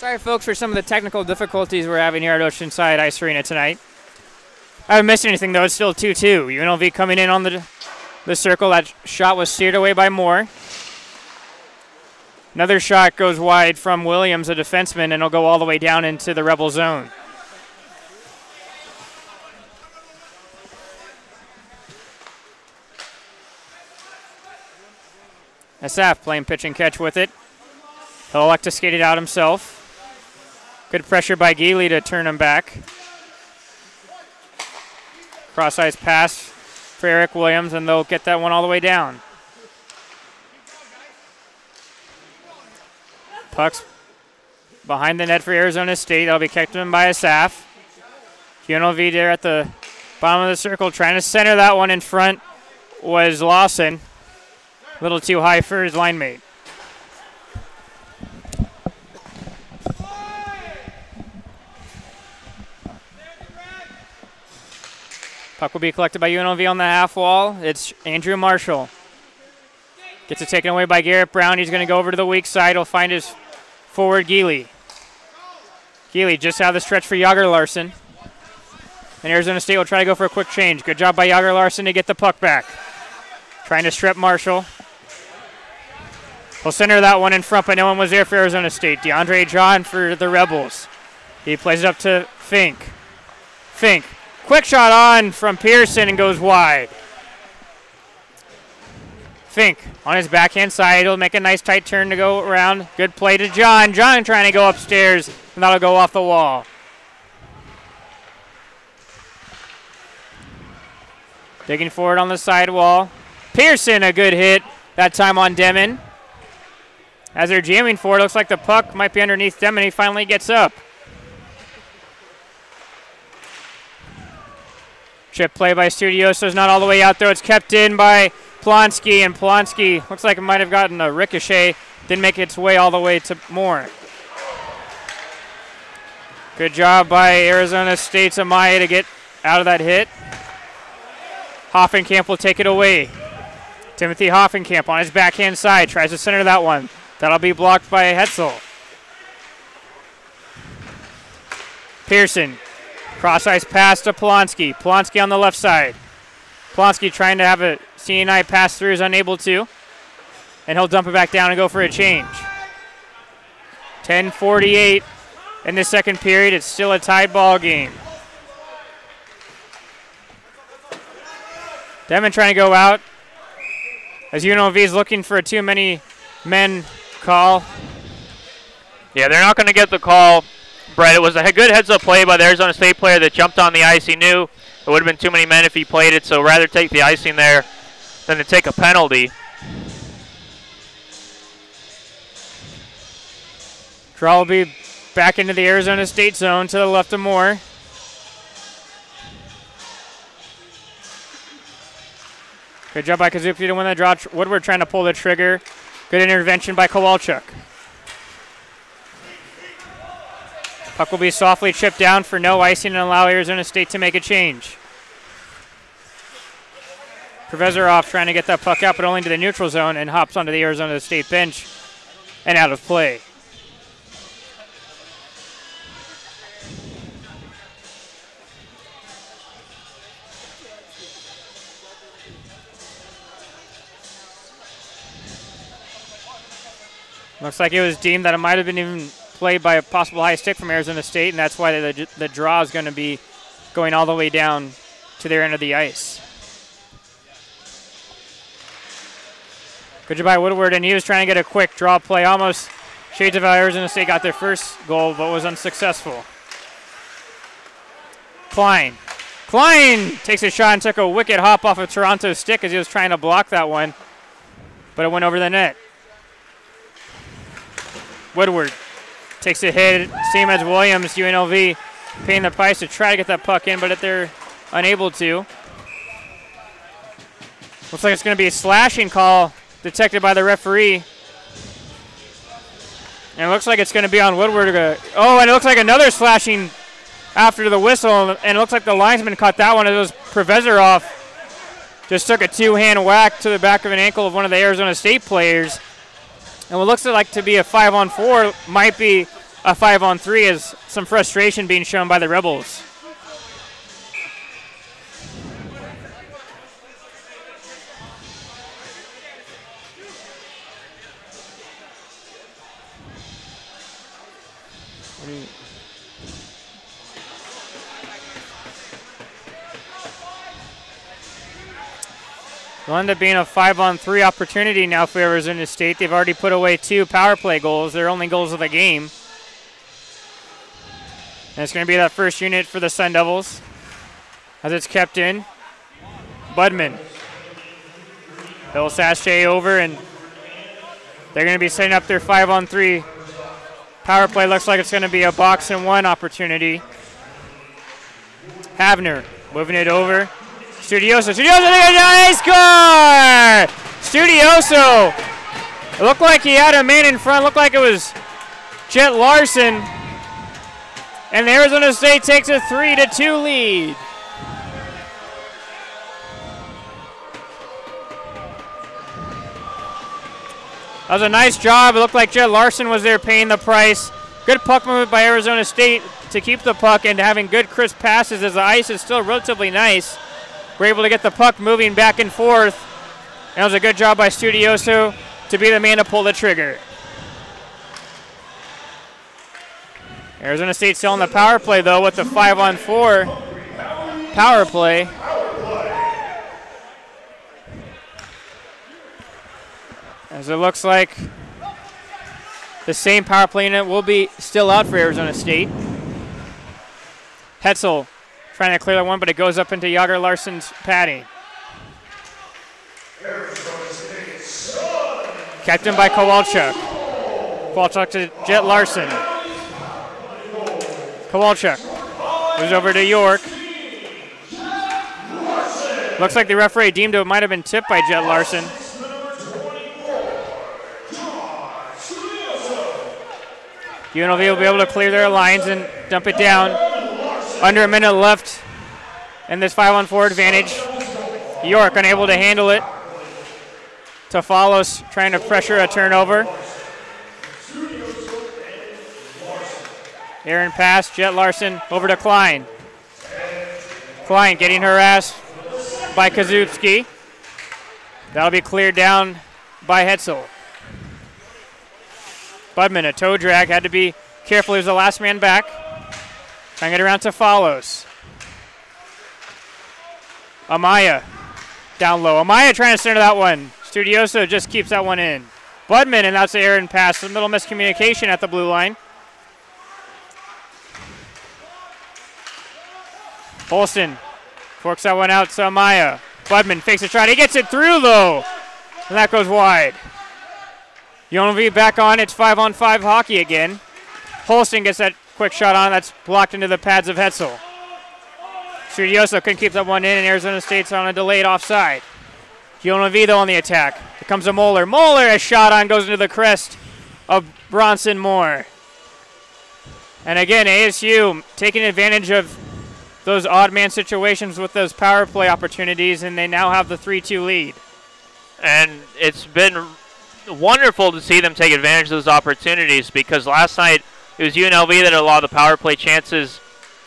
Sorry, folks, for some of the technical difficulties we're having here at Oceanside Ice Arena tonight. I haven't missed anything, though. It's still 2-2. UNLV coming in on the circle. That shot was steered away by Moore. Another shot goes wide from Williams, a defenseman, and it'll go all the way down into the Rebel zone. Asaf playing pitch and catch with it. He'll elect to skate it out himself. Good pressure by Geely to turn him back. Cross-ice pass for Eric Williams, and they'll get that one all the way down. Puck's behind the net for Arizona State. That'll be kicked in by Asaf. UNLV there at the bottom of the circle trying to center that one in front was Lawson. A little too high for his line mate. Puck will be collected by UNLV on the half wall. It's Andrew Marshall. Gets it taken away by Garrett Brown. He's going to go over to the weak side. He'll find his forward, Geely. Geely just out of the stretch for Yager Larson. And Arizona State will try to go for a quick change. Good job by Yager Larson to get the puck back. Trying to strip Marshall. He'll center that one in front, but no one was there for Arizona State. DeAndre John for the Rebels. He plays it up to Fink. Fink. Quick shot on from Pearson and goes wide. Fink on his backhand side. He'll make a nice tight turn to go around. Good play to John. John trying to go upstairs, and that'll go off the wall. Digging forward on the sidewall. Pearson, a good hit. That time on Demon. As they're jamming for it, looks like the puck might be underneath Demon. He finally gets up. Chip play by Studioso's not all the way out there. It's kept in by Plonsky, and Plonsky looks like it might have gotten a ricochet. Didn't make its way all the way to Moore. Good job by Arizona State's Amaya to get out of that hit. Hoffenkamp will take it away. Timothy Hoffenkamp on his backhand side. Tries to center that one. That'll be blocked by Hetzel. Pearson. Cross-ice pass to Polonsky. Polonsky on the left side. Polonsky trying to have a CNI pass through, is unable to. And he'll dump it back down and go for a change. 10:48 in the second period. It's still a tied ball game. Devin trying to go out as UNLV is looking for a too many men call. Yeah, they're not going to get the call. Brett, it was a good heads-up play by the Arizona State player that jumped on the ice. He knew it would have been too many men if he played it, so rather take the icing there than to take a penalty. Draw will be back into the Arizona State zone to the left of Moore. Good job by Kazuki to win the draw. Woodward trying to pull the trigger. Good intervention by Kowalchuk. Puck will be softly chipped down for no icing and allow Arizona State to make a change. Profesorov trying to get that puck out, but only to the neutral zone, and hops onto the Arizona State bench and out of play. Looks like it was deemed that it might have been even played by a possible high stick from Arizona State, and that's why the draw is going to be going all the way down to their end of the ice. Good job by Woodward, and he was trying to get a quick draw play. Almost shades of how Arizona State got their first goal, but was unsuccessful. Klein. Klein takes a shot and took a wicked hop off of Toronto's stick as he was trying to block that one, but it went over the net. Woodward takes a hit. Siemens Williams, UNLV paying the price to try to get that puck in, but they're unable to. Looks like it's going to be a slashing call detected by the referee. And it looks like it's going to be on Woodward. Oh, and it looks like another slashing after the whistle, and it looks like the linesman caught that one. It was Profesorov. Just took a two-hand whack to the back of an ankle of one of the Arizona State players. And what looks like to be a 5-on-4 might be a 5-on-3 is some frustration being shown by the Rebels. It'll end up being a 5-on-3 opportunity now for Arizona State. They've already put away 2 power play goals, their only goals of the game. And it's going to be that first unit for the Sun Devils as it's kept in. Budman. They'll sachet over, and they're going to be setting up their 5-on-3 power play. Looks like it's going to be a box-and-1 opportunity. Havner moving it over. Studioso, nice score! Studioso, it looked like he had a man in front, looked like it was Jet Larson. And Arizona State takes a 3-2 lead. That was a nice job. It looked like Jet Larson was there paying the price. Good puck movement by Arizona State to keep the puck and having good crisp passes as the ice is still relatively nice. We're able to get the puck moving back and forth. And it was a good job by Studioso to be the man to pull the trigger. Arizona State still on the power play, though, with the 5-on-4 power play. As it looks like the same power play unit will be still out for Arizona State. Hetzel trying to clear that one, but it goes up into Yager Larson's padding. Kept in by Kowalchuk. Kowalchuk to Jet Larson. Kowalchuk moves over to York. Looks like the referee deemed it might have been tipped by Jet Larson. UNLV will be able to clear their lines and dump it down. Under a minute left in this 5-on-4 advantage. York unable to handle it. Tafalos trying to pressure a turnover. Aaron pass, Jet Larson over to Klein. Klein getting harassed by Kazubski. That'll be cleared down by Hetzel. Budman, a toe drag, had to be careful. He was the last man back. Trying to get around to Follows. Amaya down low. Amaya trying to center that one. Studioso just keeps that one in. Budman, and that's the Aaron pass. A little miscommunication at the blue line. Holston forks that one out to Amaya. Budman fakes a shot. He gets it through, though. And that goes wide. UNLV back on. It's 5-on-5 hockey again. Holston gets that quick shot on. That's blocked into the pads of Hetzel. Studioso couldn't keep that one in, and Arizona State's on a delayed offside. UNLV, though, on the attack. Here comes a Moeller. Moeller, a shot on, goes into the crest of Bronson Moore. And again, ASU taking advantage of those odd man situations with those power play opportunities, and they now have the 3-2 lead. And it's been wonderful to see them take advantage of those opportunities, because last night it was UNLV that had a lot of the power play chances,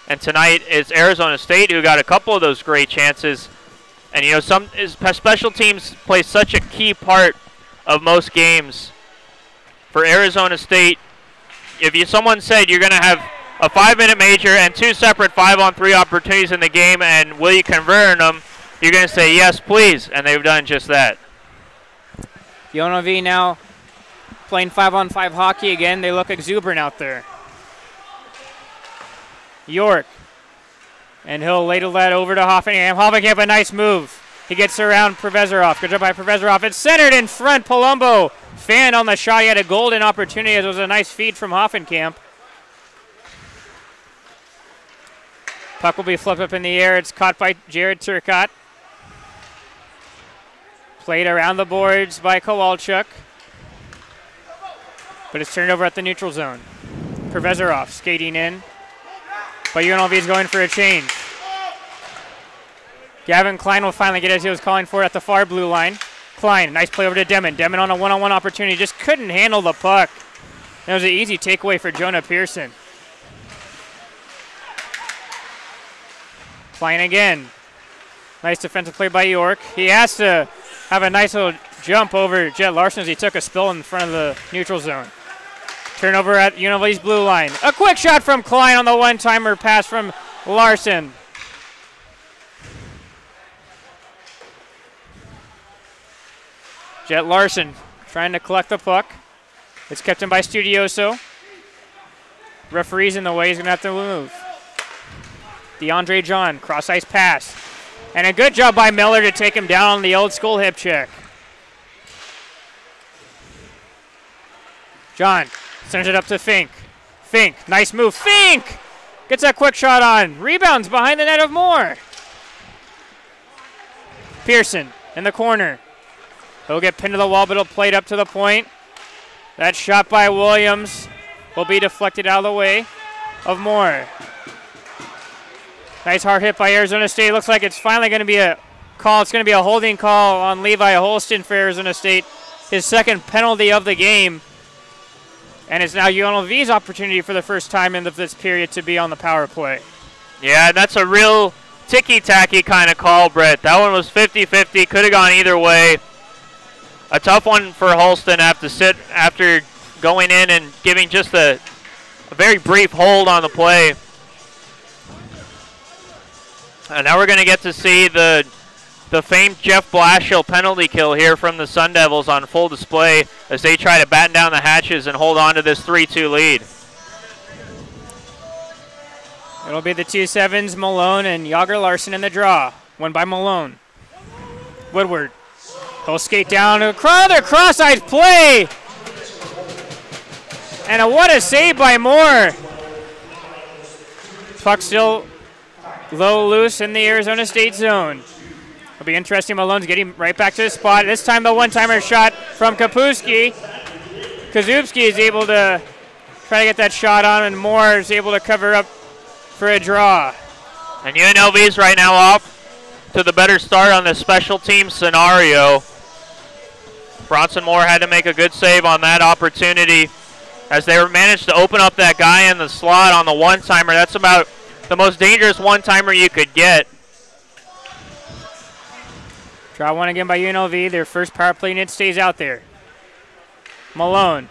and tonight it's Arizona State who got a couple of those great chances. And you know, special teams play such a key part of most games. For Arizona State, if someone said you're going to have a 5-minute major and 2 separate 5-on-3 opportunities in the game, and will you convert on them, you're going to say yes, please, and they've done just that. UNLV now playing 5-on-5 hockey again. They look exuberant out there. York. And he'll ladle that over to Hoffenkamp. Hoffenkamp, a nice move. He gets around Provezerov. Good job by Provezerov. It's centered in front. Palumbo fanned on the shot. He had a golden opportunity. It was a nice feed from Hoffenkamp. Puck will be flipped up in the air. It's caught by Jared Turcotte. Played around the boards by Kowalchuk. But it's turned over at the neutral zone. Provezerov skating in. But UNLV is going for a change. Gavin Klein will finally get as he was calling for at the far blue line. Klein, nice play over to Demon. Demon on a one-on-one opportunity. Just couldn't handle the puck. That was an easy takeaway for Jonah Pearson. Klein again. Nice defensive play by York. He has to have a nice little jump over Jet Larson as he took a spill in front of the neutral zone. Turnover at UNLV's blue line. A quick shot from Klein on the one-timer pass from Larson. Jet Larson trying to collect the puck. It's kept in by Studioso. Referee's in the way. He's going to have to move. DeAndre John, cross-ice pass. And a good job by Miller to take him down on the old-school hip check. John sends it up to Fink. Fink, nice move. Fink gets a quick shot on. Rebounds behind the net of Moore. Pearson in the corner. He'll get pinned to the wall, but he'll play it up to the point. That shot by Williams will be deflected out of the way of Moore. Nice hard hit by Arizona State. Looks like it's finally going to be a call. It's going to be a holding call on Levi Holston for Arizona State. His second penalty of the game. And it's now UNLV's opportunity for the first time in this period to be on the power play. Yeah, that's a real ticky-tacky kind of call, Brett. That one was 50-50. Could have gone either way. A tough one for Holston after going in and giving just a very brief hold on the play. And now we're going to get to see the famed Jeff Blashill penalty kill here from the Sun Devils on full display as they try to batten down the hatches and hold on to this 3-2 lead. It'll be the 2-7s, Malone and Yager Larson in the draw. One by Malone. Woodward. He'll skate down. Another cross-ice play. And what a save by Moore. Puck still low loose in the Arizona State zone. It'll be interesting. Malone's getting right back to the spot. This time the one-timer shot from Kapusky. Kazubski is able to try to get that shot on, and Moore is able to cover up for a draw. And UNLV's right now off to the better start on the special team scenario. Bronson Moore had to make a good save on that opportunity as they managed to open up that guy in the slot on the one-timer. That's about the most dangerous one-timer you could get. Draw one again by UNLV. Their first power play unit stays out there. Malone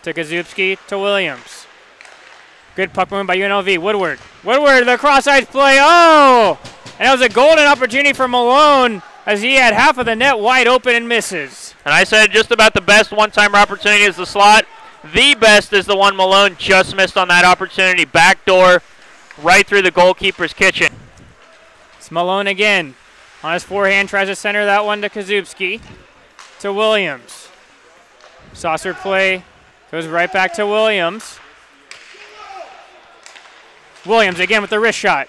to Kazubski to Williams. Good puck movement by UNLV. Woodward. Woodward, the cross-ice play. Oh! And that was a golden opportunity for Malone as he had half of the net wide open and misses. And I said just about the best one-timer opportunity is the slot. The best is the one Malone just missed on that opportunity. Backdoor right through the goalkeeper's kitchen. It's Malone again. On his forehand, tries to center that one to Kazubski. To Williams. Saucer play goes right back to Williams. Williams again with the wrist shot.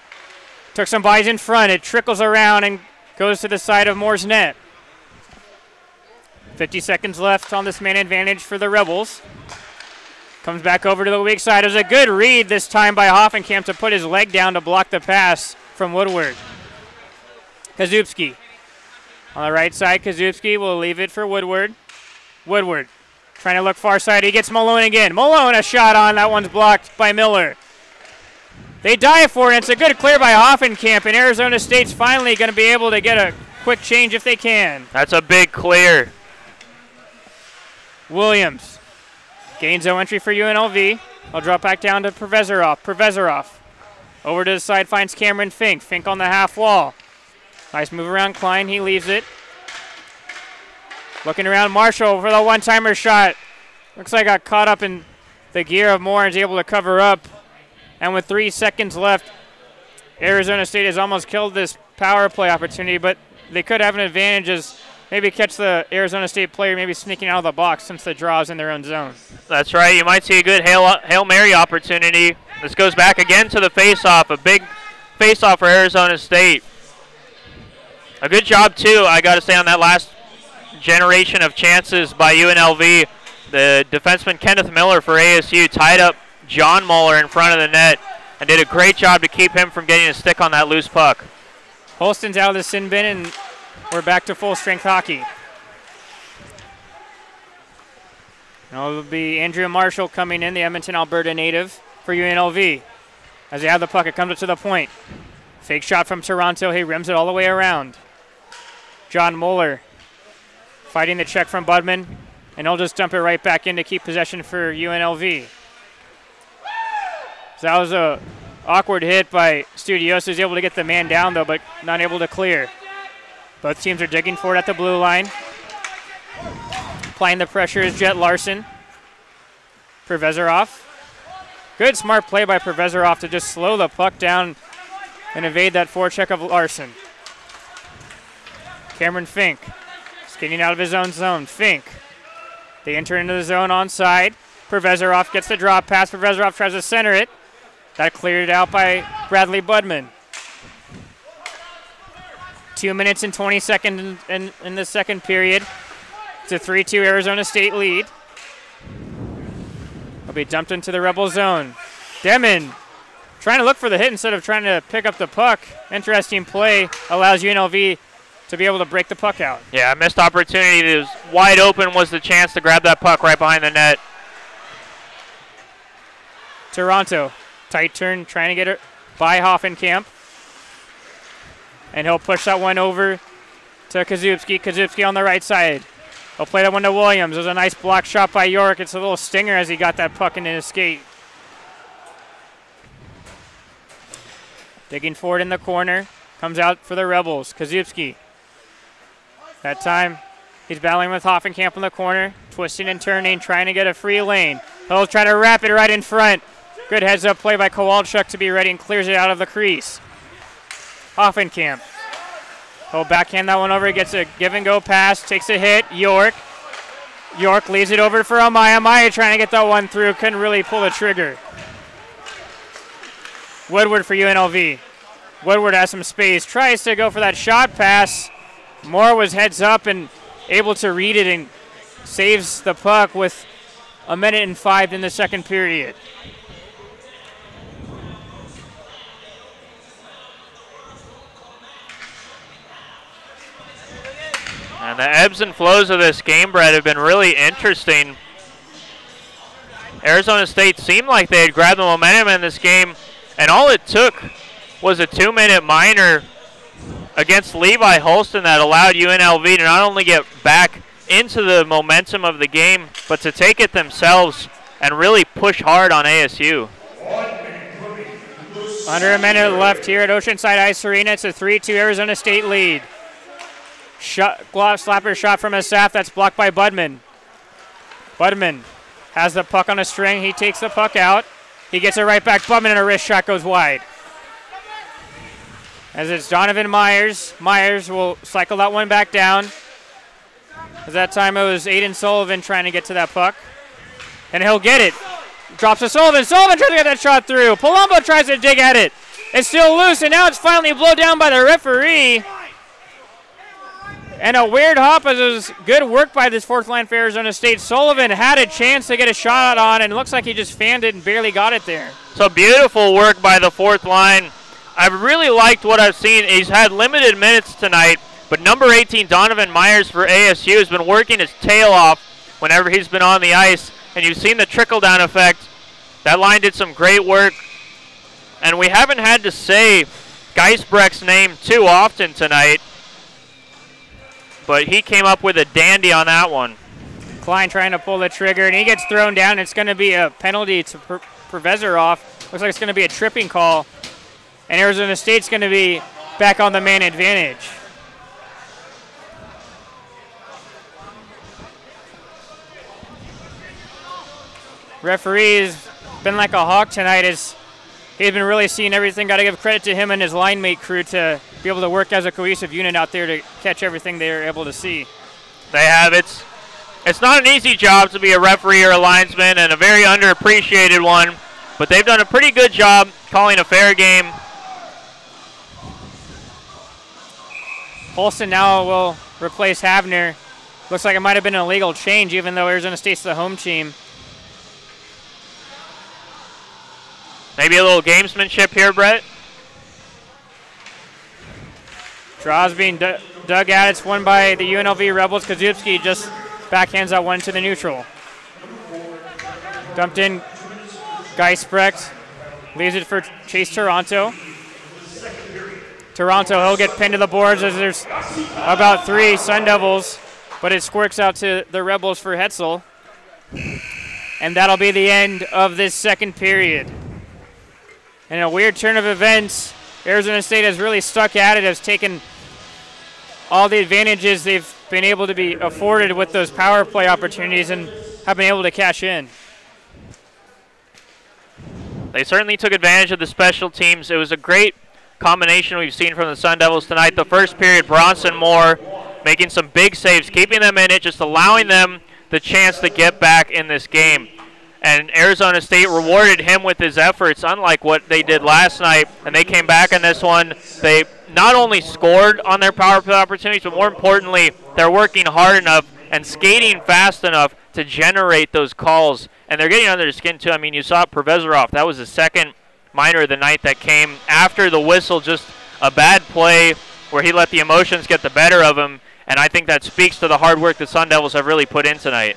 Took some bodies in front. It trickles around and goes to the side of Moore's net. 50 seconds left on this man advantage for the Rebels. Comes back over to the weak side. It was a good read this time by Hoffenkamp to put his leg down to block the pass from Woodward. Kazubski. On the right side, Kazubski will leave it for Woodward. Woodward trying to look far side. He gets Malone again. Malone, a shot on. That one's blocked by Miller. They dive for it. It's a good clear by Hoffenkamp, and Arizona State's finally going to be able to get a quick change if they can. That's a big clear. Williams gains no entry for UNLV. I'll drop back down to Provezorov. Provezorov over to the side, finds Cameron Fink. Fink on the half wall. Nice move around Klein. He leaves it. Looking around Marshall for the one-timer shot. Looks like got caught up in the gear of Moore and is able to cover up. And with 3 seconds left, Arizona State has almost killed this power play opportunity, but they could have an advantage as maybe catch the Arizona State player maybe sneaking out of the box since the draw is in their own zone. That's right. You might see a good Hail Mary opportunity. This goes back again to the face-off, a big face-off for Arizona State. A good job, too, I got to say, on that last generation of chances by UNLV. The defenseman Kenneth Miller for ASU tied up John Muller in front of the net and did a great job to keep him from getting a stick on that loose puck. Holston's out of the sin bin, and we're back to full-strength hockey. It'll be Andrea Marshall coming in, the Edmonton, Alberta native for UNLV. As they have the puck, it comes up to the point. Fake shot from Toronto. He rims it all the way around. John Moeller fighting the check from Budman, and he'll just dump it right back in to keep possession for UNLV. So that was a awkward hit by Studios. He was able to get the man down, though, but not able to clear. Both teams are digging for it at the blue line. Applying the pressure is Jet Larson. Pervezarov. Good smart play by Pervezarov to just slow the puck down and evade that forecheck of Larson. Cameron Fink skating out of his own zone. Fink. They enter into the zone onside. Pervezarov gets the drop pass. Pervezarov tries to center it. That cleared out by Bradley Budman. 2 minutes and 20 seconds in the second period. It's a 3-2 Arizona State lead. Will be dumped into the Rebel zone. Demon trying to look for the hit instead of trying to pick up the puck. Interesting play. Allows UNLV to be able to break the puck out. Yeah, missed opportunity. It was wide open was the chance to grab that puck right behind the net. Toronto. Tight turn, trying to get it by Hoffenkamp. And he'll push that one over to Kazubski. Kazubski on the right side. He'll play that one to Williams. There's a nice block shot by York. It's a little stinger as he got that puck into his skate. Digging forward in the corner. Comes out for the Rebels. Kazubski. That time, he's battling with Hoffenkamp in the corner. Twisting and turning, trying to get a free lane. He'll try to wrap it right in front. Good heads-up play by Kowalchuk to be ready and clears it out of the crease. Hoffenkamp. He'll backhand that one over. He gets a give-and-go pass. Takes a hit. York. York leaves it over for Amaya. Amaya trying to get that one through. Couldn't really pull the trigger. Woodward for UNLV. Woodward has some space. Tries to go for that shot pass. Moore was heads up and able to read it and saves the puck with 1:05 in the second period. And the ebbs and flows of this game, Brett, have been really interesting. Arizona State seemed like they had grabbed the momentum in this game, and all it took was a 2-minute minor against Levi Holston that allowed UNLV to not only get back into the momentum of the game, but to take it themselves and really push hard on ASU. Under a minute left here at Oceanside Ice Arena. It's a 3-2 Arizona State lead. Glove slapper shot from Asaf. That's blocked by Budman. Budman has the puck on a string. He takes the puck out. He gets it right back. Budman and a wrist shot goes wide. As it's Donovan Myers. Myers will cycle that one back down. As that time it was Aiden Sullivan trying to get to that puck. And he'll get it. Drops to Sullivan. Sullivan tries to get that shot through. Palumbo tries to dig at it. It's still loose, and now it's finally blown down by the referee. And a weird hop as it was good work by this fourth line for Arizona State. Sullivan had a chance to get a shot on, and it looks like he just fanned it and barely got it there. So beautiful work by the fourth line. I've really liked what I've seen. He's had limited minutes tonight, but number 18, Donovan Myers for ASU, has been working his tail off whenever he's been on the ice, and you've seen the trickle-down effect. That line did some great work, and we haven't had to say Geisbrecht's name too often tonight, but he came up with a dandy on that one. Klein trying to pull the trigger, and he gets thrown down. It's going to be a penalty to Pervezarov. Looks like it's going to be a tripping call, and Arizona State's going to be back on the man advantage. Referee's been like a hawk tonight as he's been really seeing everything. Got to give credit to him and his line mate crew to be able to work as a cohesive unit out there to catch everything they're able to see. They have. It's not an easy job to be a referee or a linesman, and a very underappreciated one, but they've done a pretty good job calling a fair game. Holston now will replace Havner. Looks like it might have been an illegal change, even though Arizona State's the home team. Maybe a little gamesmanship here, Brett. Draws being dug at. It's won by the UNLV Rebels. Kazubski just backhands that one to the neutral. Dumped in Geisbrecht. Leaves it for Chase Toronto. Toronto, he'll get pinned to the boards as there's about 3 Sun Devils, but it squirts out to the Rebels for Hetzel. And that'll be the end of this second period. In a weird turn of events, Arizona State has really stuck at it, has taken all the advantages they've been able to be afforded with those power play opportunities and have been able to cash in. They certainly took advantage of the special teams. It was a great combination we've seen from the Sun Devils tonight. The first period, Bronson Moore making some big saves, keeping them in it, just allowing them the chance to get back in this game. And Arizona State rewarded him with his efforts, unlike what they did last night. And they came back in this one. They not only scored on their power play opportunities, but more importantly, they're working hard enough and skating fast enough to generate those calls. And they're getting under the skin, too. I mean, you saw Provezorov. That was the second minor of the night that came after the whistle, just a bad play where he let the emotions get the better of him. And I think that speaks to the hard work the Sun Devils have really put in tonight.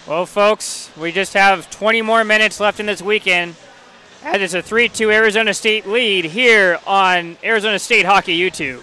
Well, folks, we just have 20 more minutes left in this weekend. As it's a 3-2 Arizona State lead here on Arizona State Hockey YouTube.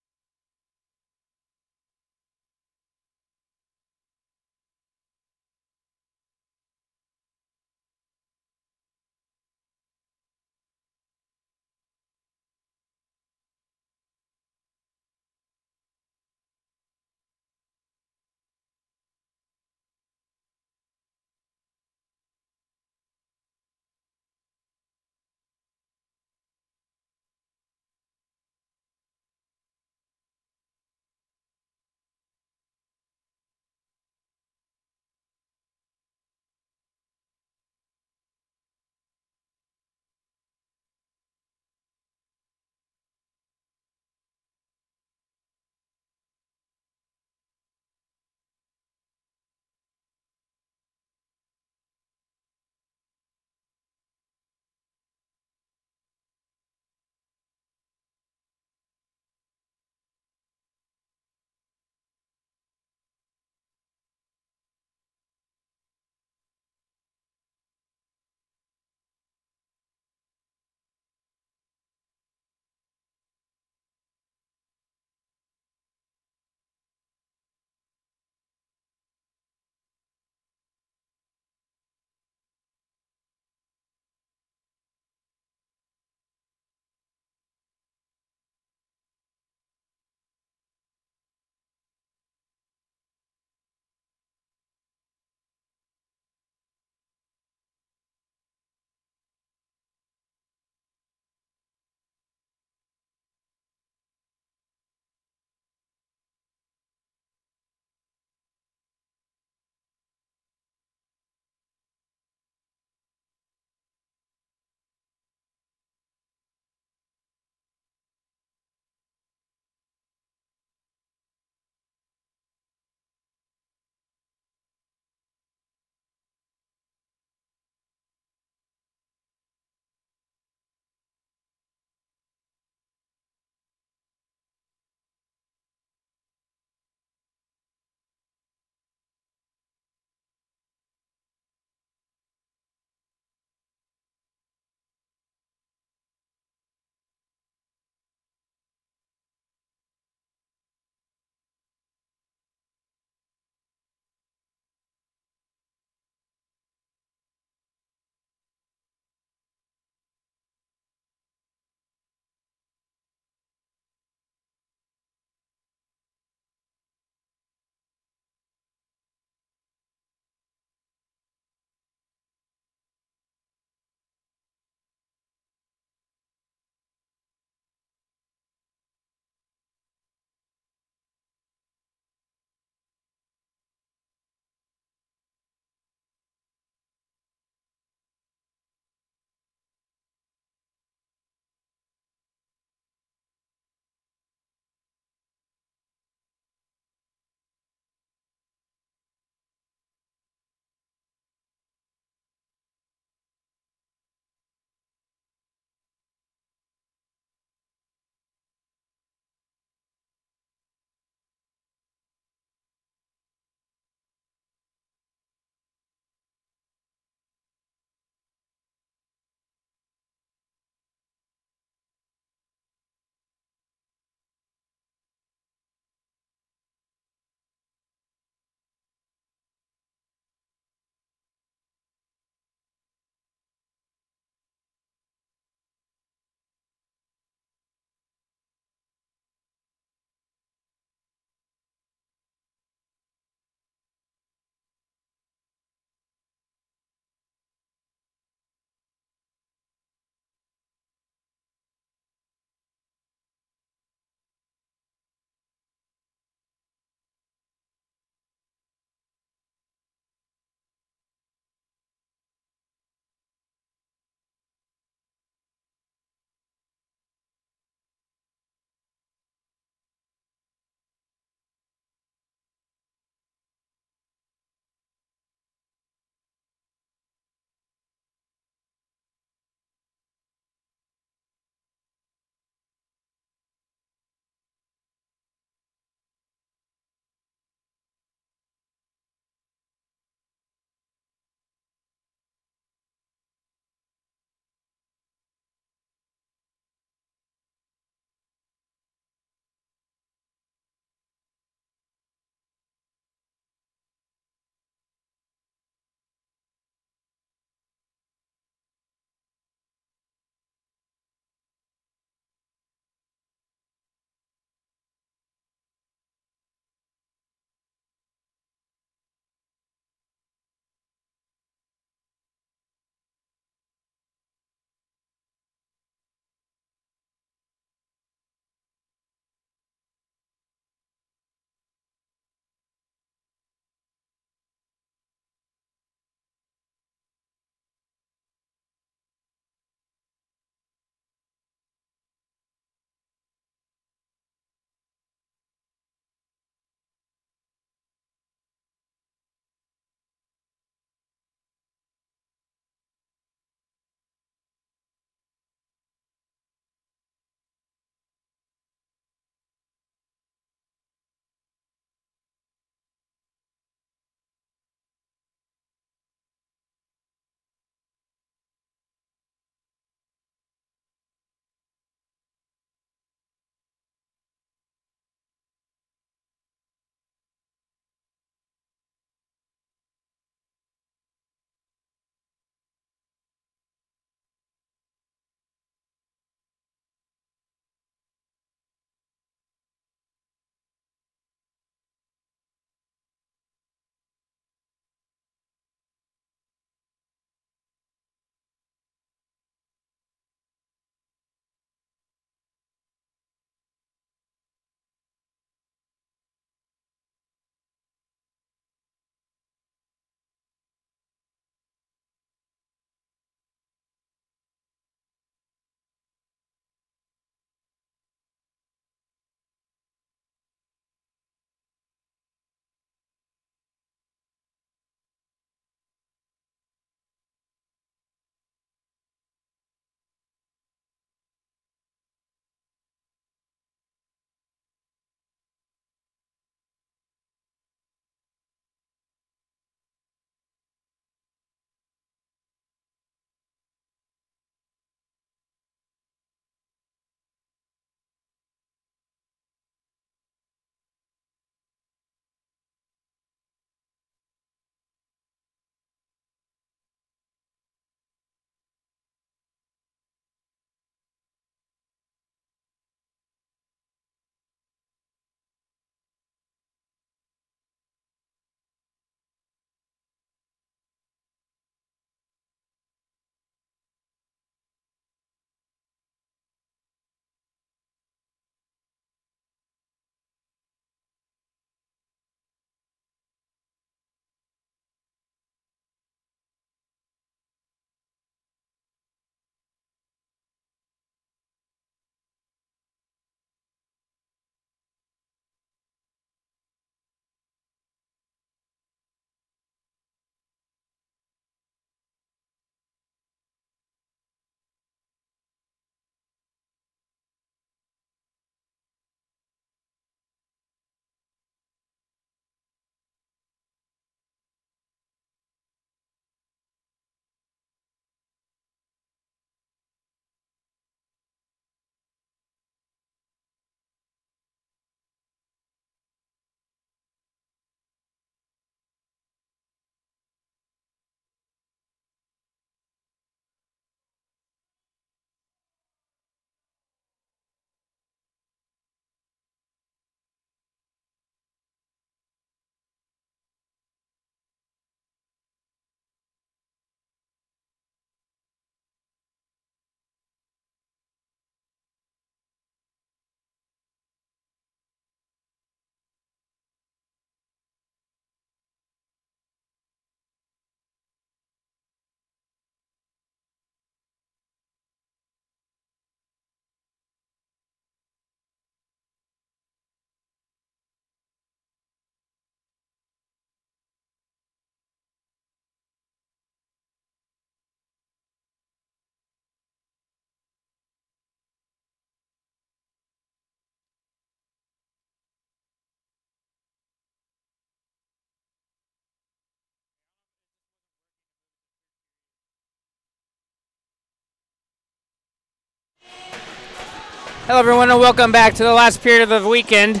Hello everyone and welcome back to the last period of the weekend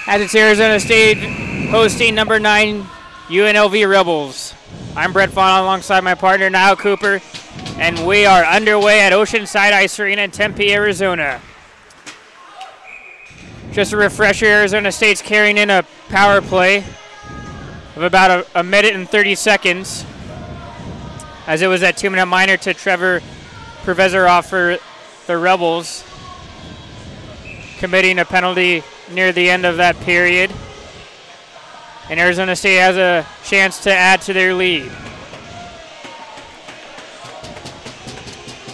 as it's Arizona State hosting number 9 UNLV Rebels. I'm Brett Fawn alongside my partner Niall Cooper, and we are underway at Oceanside Ice Arena in Tempe, Arizona. Just a refresher, Arizona State's carrying in a power play of about a minute and 30 seconds as it was that 2-minute minor to Trevor Provezorov for the Rebels, committing a penalty near the end of that period. And Arizona State has a chance to add to their lead.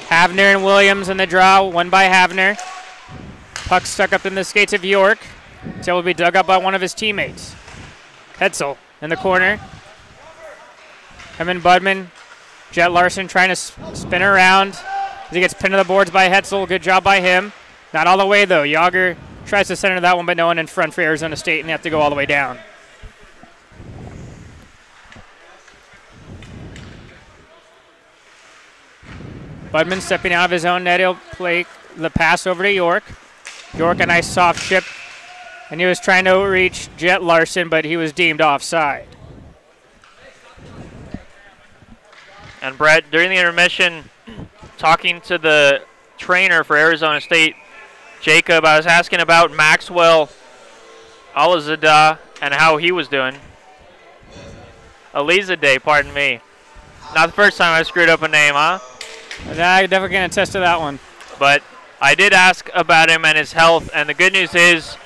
Havner and Williams in the draw, won by Havner. Puck stuck up in the skates of York. So it will be dug up by one of his teammates. Hetzel in the corner. Him and Budman. Jet Larson trying to spin around as he gets pinned to the boards by Hetzel. Good job by him. Not all the way, though. Yager tries to center that one, but no one in front for Arizona State, and they have to go all the way down. Budman stepping out of his own net. He'll play the pass over to York. York, a nice soft chip, and he was trying to reach Jet Larson, but he was deemed offside. And Brett, during the intermission, talking to the trainer for Arizona State, Jacob, I was asking about Maxwell Alizadeh and how he was doing. Alizadeh, pardon me. Not the first time I screwed up a name, huh? I definitely can attest to that one. But I did ask about him and his health, and the good news is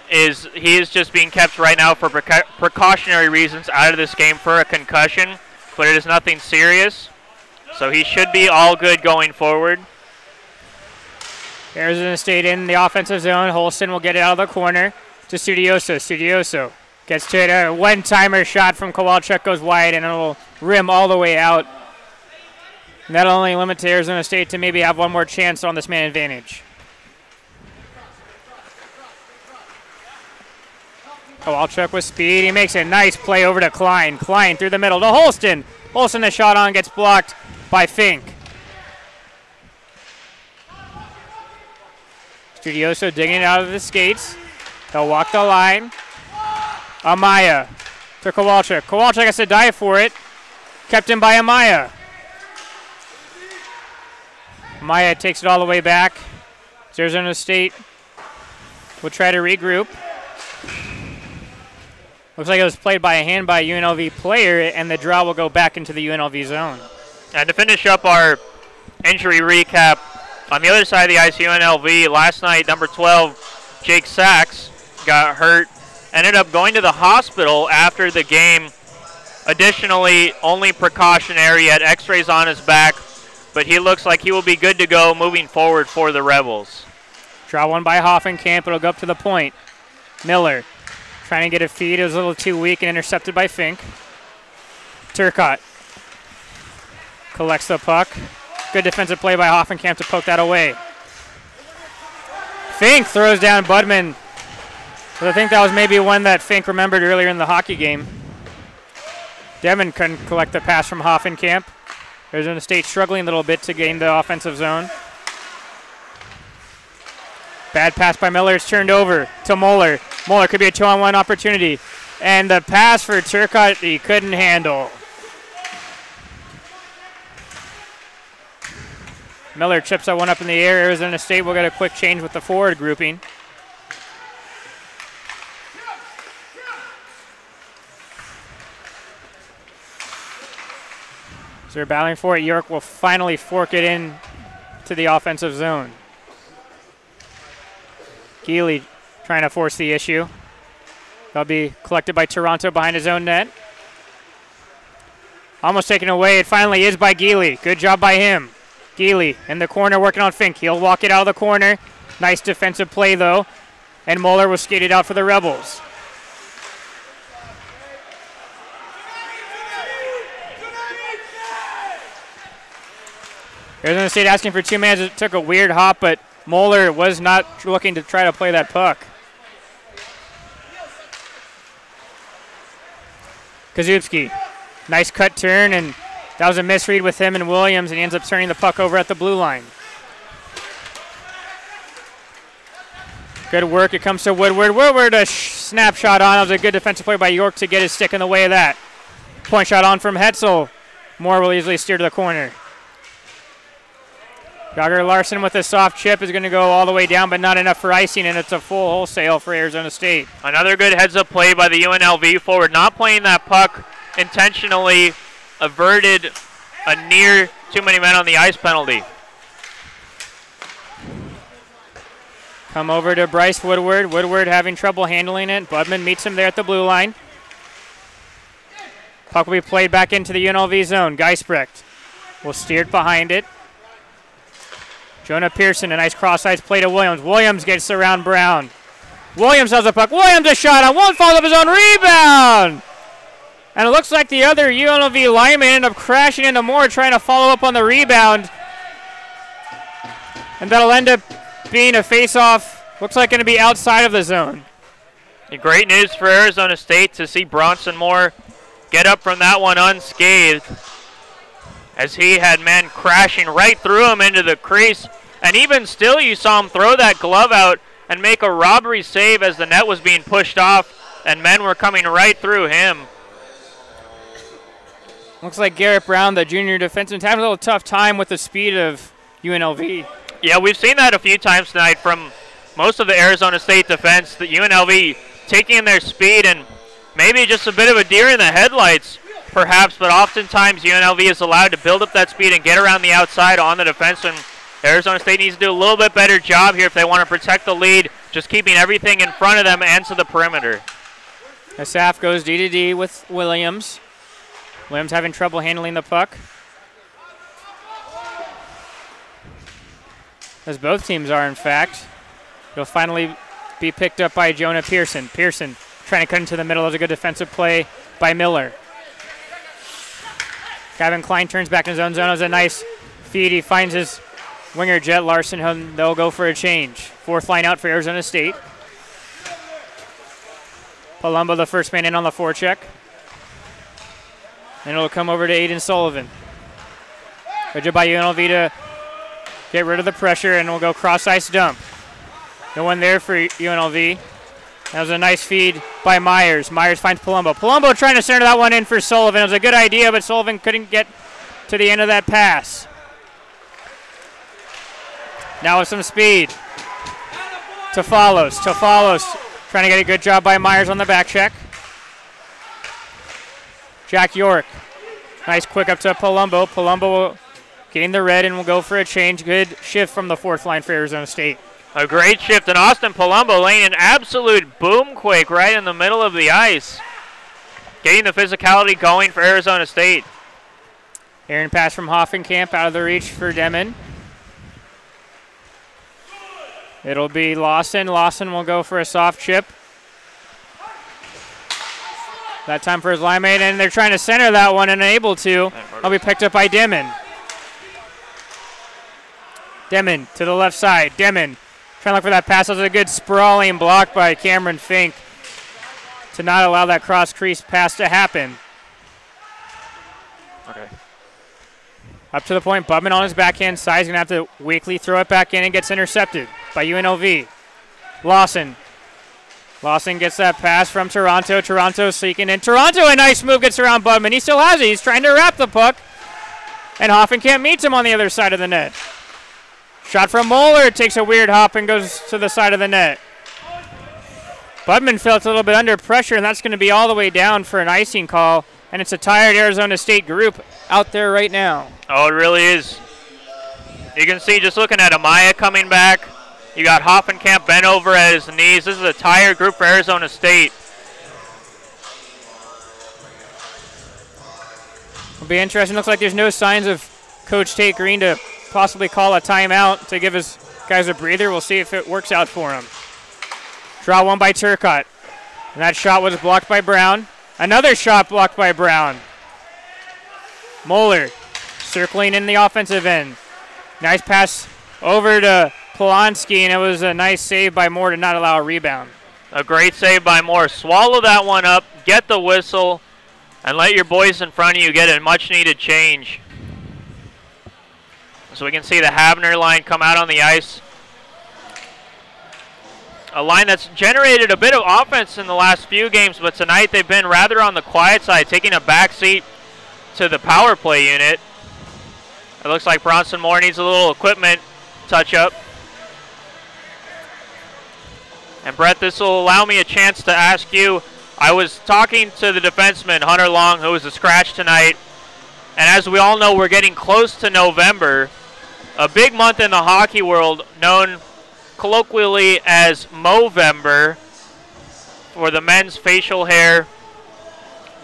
he is just being kept right now for precautionary reasons out of this game for a concussion, but it is nothing serious. So he should be all good going forward. Arizona State in the offensive zone. Holston will get it out of the corner to Studioso. Studioso gets to it. A one-timer shot from Kowalczyk goes wide, and it will rim all the way out. And that'll only limit to Arizona State to maybe have one more chance on this man advantage. Kowalczyk with speed. He makes a nice play over to Klein. Klein through the middle to Holston. Holston, the shot on, gets blocked by Fink. Studioso digging it out of the skates. They'll walk the line. Amaya to Kowalczyk. Kowalczyk has to dive for it. Kept in by Amaya. Amaya takes it all the way back. Arizona State will try to regroup. Looks like it was played by a hand by a UNLV player, and the draw will go back into the UNLV zone. And to finish up our injury recap, on the other side of the ice, UNLV, last night, number 12, Jake Sachs, got hurt, ended up going to the hospital after the game. Additionally, only precautionary, had x-rays on his back, but he looks like he will be good to go moving forward for the Rebels. Draw one by Hoffenkamp. It'll go up to the point. Miller trying to get a feed. It was a little too weak and intercepted by Fink. Turcotte collects the puck. Good defensive play by Hoffenkamp to poke that away. Fink throws down Budman. But I think that was maybe one that Fink remembered earlier in the hockey game. Devin couldn't collect the pass from Hoffenkamp. Arizona State struggling a little bit to gain the offensive zone. Bad pass by Miller. It's turned over to Moeller. Moeller could be a 2-on-1 opportunity. And the pass for Turcotte he couldn't handle. Miller chips that one up in the air. Arizona State will get a quick change with the forward grouping. So they're battling for it. York will finally fork it in to the offensive zone. Geely trying to force the issue. That'll be collected by Toronto behind his own net. Almost taken away. It finally is by Geely. Good job by him. Geely in the corner working on Fink. He'll walk it out of the corner. Nice defensive play, though. And Moeller was skated out for the Rebels. Arizona State asking for 2 minutes. It took a weird hop, but Moeller was not looking to try to play that puck. Kazubski, nice cut turn, and that was a misread with him and Williams, and he ends up turning the puck over at the blue line. Good work. It comes to Woodward. Woodward, a snapshot on. That was a good defensive play by York to get his stick in the way of that. Point shot on from Hetzel. Moore will easily steer to the corner. Jogger Larson with a soft chip is going to go all the way down, but not enough for icing, and it's a full wholesale for Arizona State. Another good heads-up play by the UNLV forward, not playing that puck intentionally, averted a near too many men on the ice penalty. Come over to Bryce Woodward. Woodward having trouble handling it. Budman meets him there at the blue line. Puck will be played back into the UNLV zone. Geisbrecht will steer it behind it. Jonah Pearson, a nice cross-ice play to Williams. Williams gets around Brown. Williams has the puck. Williams a shot on one, follows up his own rebound. And it looks like the other UNLV lineman ended up crashing into Moore trying to follow up on the rebound. And that'll end up being a face-off. Looks like going to be outside of the zone. Great news for Arizona State to see Bronson Moore get up from that one unscathed, as he had men crashing right through him into the crease. And even still, you saw him throw that glove out and make a robbery save as the net was being pushed off, and men were coming right through him. Looks like Garrett Brown, the junior defenseman, having a little tough time with the speed of UNLV. Yeah, we've seen that a few times tonight from most of the Arizona State defense, the UNLV taking their speed and maybe just a bit of a deer in the headlights, perhaps, but oftentimes UNLV is allowed to build up that speed and get around the outside on the defense, and Arizona State needs to do a little bit better job here if they want to protect the lead, just keeping everything in front of them and to the perimeter. Asaf goes D to D with Williams. Williams having trouble handling the puck, as both teams are, in fact. It'll finally be picked up by Jonah Pearson. Pearson trying to cut into the middle. Of a good defensive play by Miller. Gavin Klein turns back in his own zone. It was a nice feed. He finds his winger, Jet Larson. They'll go for a change. Fourth line out for Arizona State. Palumbo, the first man in on the forecheck. And it'll come over to Aiden Sullivan. Good job by UNLV to get rid of the pressure, and we'll go cross-ice dump. No one there for UNLV. That was a nice feed by Myers. Myers finds Palumbo. Palumbo trying to center that one in for Sullivan. It was a good idea, but Sullivan couldn't get to the end of that pass. Now with some speed. Tafalos trying to get a good job by Myers on the back check. Jack York. Nice quick up to Palumbo. Palumbo will gain the red and will go for a change. Good shift from the fourth line for Arizona State. A great shift, and Austin Palumbo laying an absolute boomquake right in the middle of the ice, getting the physicality going for Arizona State. Aaron pass from Hoffenkamp out of the reach for Demon. It'll be Lawson. Lawson will go for a soft chip. That time for his line mate, and they're trying to center that one and unable to. It'll be picked up by Demon. Demon to the left side. Demon trying to look for that pass. That was a good sprawling block by Cameron Fink to not allow that cross-crease pass to happen. Okay. Up to the point, Bubman on his backhand side. He's going to have to weakly throw it back in and gets intercepted by UNLV. Lawson. Lawson gets that pass from Toronto. Toronto seeking in. Toronto, a nice move, gets around Bubman. He still has it. He's trying to wrap the puck. And Hoffenkamp meets him on the other side of the net. Shot from Moeller. Takes a weird hop and goes to the side of the net. Budman felt a little bit under pressure, and that's going to be all the way down for an icing call. And it's a tired Arizona State group out there right now. Oh, it really is. You can see just looking at Amaya coming back. You got Hoffenkamp bent over at his knees. This is a tired group for Arizona State. It'll be interesting. Looks like there's no signs of Coach Tate Green to possibly call a timeout to give his guys a breather. We'll see if it works out for him. Draw one by Turcotte. And that shot was blocked by Brown. Another shot blocked by Brown. Moeller circling in the offensive end. Nice pass over to Polonsky, and it was a nice save by Moore to not allow a rebound. A great save by Moore. Swallow that one up, get the whistle, and let your boys in front of you get a much-needed change. So we can see the Havner line come out on the ice. a line that's generated a bit of offense in the last few games, but tonight they've been rather on the quiet side, taking a back seat to the power play unit. It looks like Bronson Moore needs a little equipment touch-up. And Brett, this will allow me a chance to ask you, I was talking to the defenseman, Hunter Long, who was a scratch tonight, and as we all know, we're getting close to November, a big month in the hockey world known colloquially as Movember, for the men's facial hair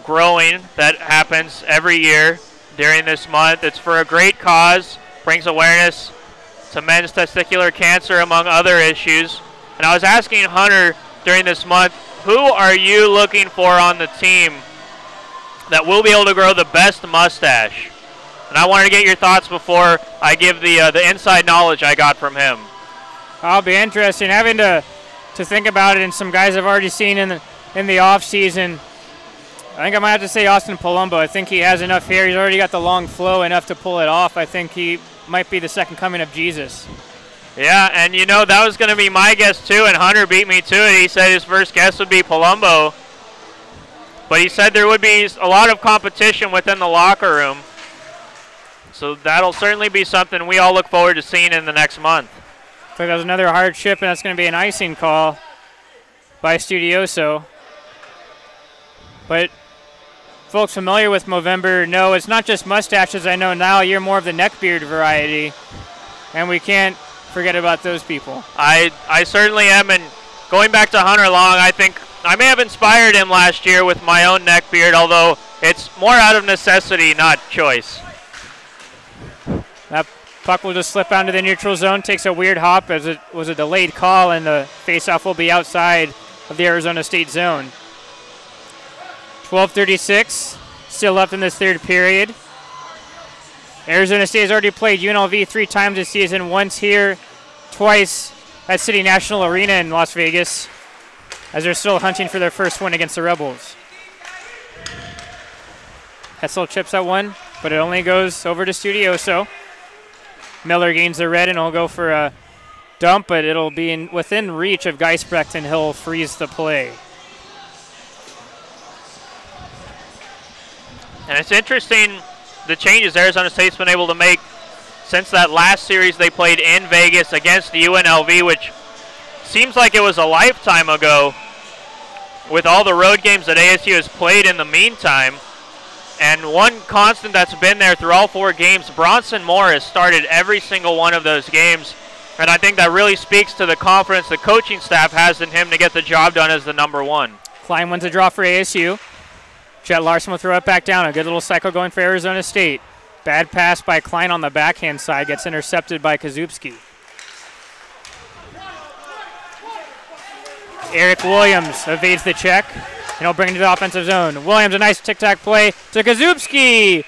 growing that happens every year during this month. It's for a great cause, brings awareness to men's testicular cancer, among other issues. And I was asking Hunter during this month, who are you looking for on the team that will be able to grow the best mustache? And I wanted to get your thoughts before I give the inside knowledge I got from him. I'll be interesting having to think about it, and some guys I've already seen in the off season. I think I might have to say Austin Palumbo. I think he has enough hair. He's already got the long flow enough to pull it off. I think he might be the second coming of Jesus. Yeah, and you know, that was going to be my guess too, and Hunter beat me to it. He said his first guess would be Palumbo. But he said there would be a lot of competition within the locker room. So that'll certainly be something we all look forward to seeing in the next month. I think that was another hard chip, and that's going to be an icing call by Studioso. But folks familiar with Movember know it's not just mustaches. I know now you're more of the neckbeard variety, and we can't forget about those people. I certainly am, and going back to Hunter Long, I think I may have inspired him last year with my own neckbeard, although it's more out of necessity, not choice. That puck will just slip onto the neutral zone, takes a weird hop as it was a delayed call, and the faceoff will be outside of the Arizona State zone. 12:36, still left in this third period. Arizona State has already played UNLV 3 times this season, once here, twice at City National Arena in Las Vegas, as they're still hunting for their first win against the Rebels. Hessel chips at one, but it only goes over to Studioso. Miller gains the red, and he'll go for a dump, but it'll be within reach of Geisbrecht, and he'll freeze the play. And it's interesting the changes Arizona State's been able to make since that last series they played in Vegas against the UNLV, which seems like it was a lifetime ago, with all the road games that ASU has played in the meantime. And one constant that's been there through all 4 games, Bronson Moore has started every single one of those games. And I think that really speaks to the confidence the coaching staff has in him to get the job done as the number 1. Klein wins a draw for ASU. Jet Larson will throw it back down. A good little cycle going for Arizona State. Bad pass by Klein on the backhand side. Gets intercepted by Kazupski. Eric Williams evades the check, and he'll bring it to the offensive zone. Williams, a nice tic-tac play to Kazupski.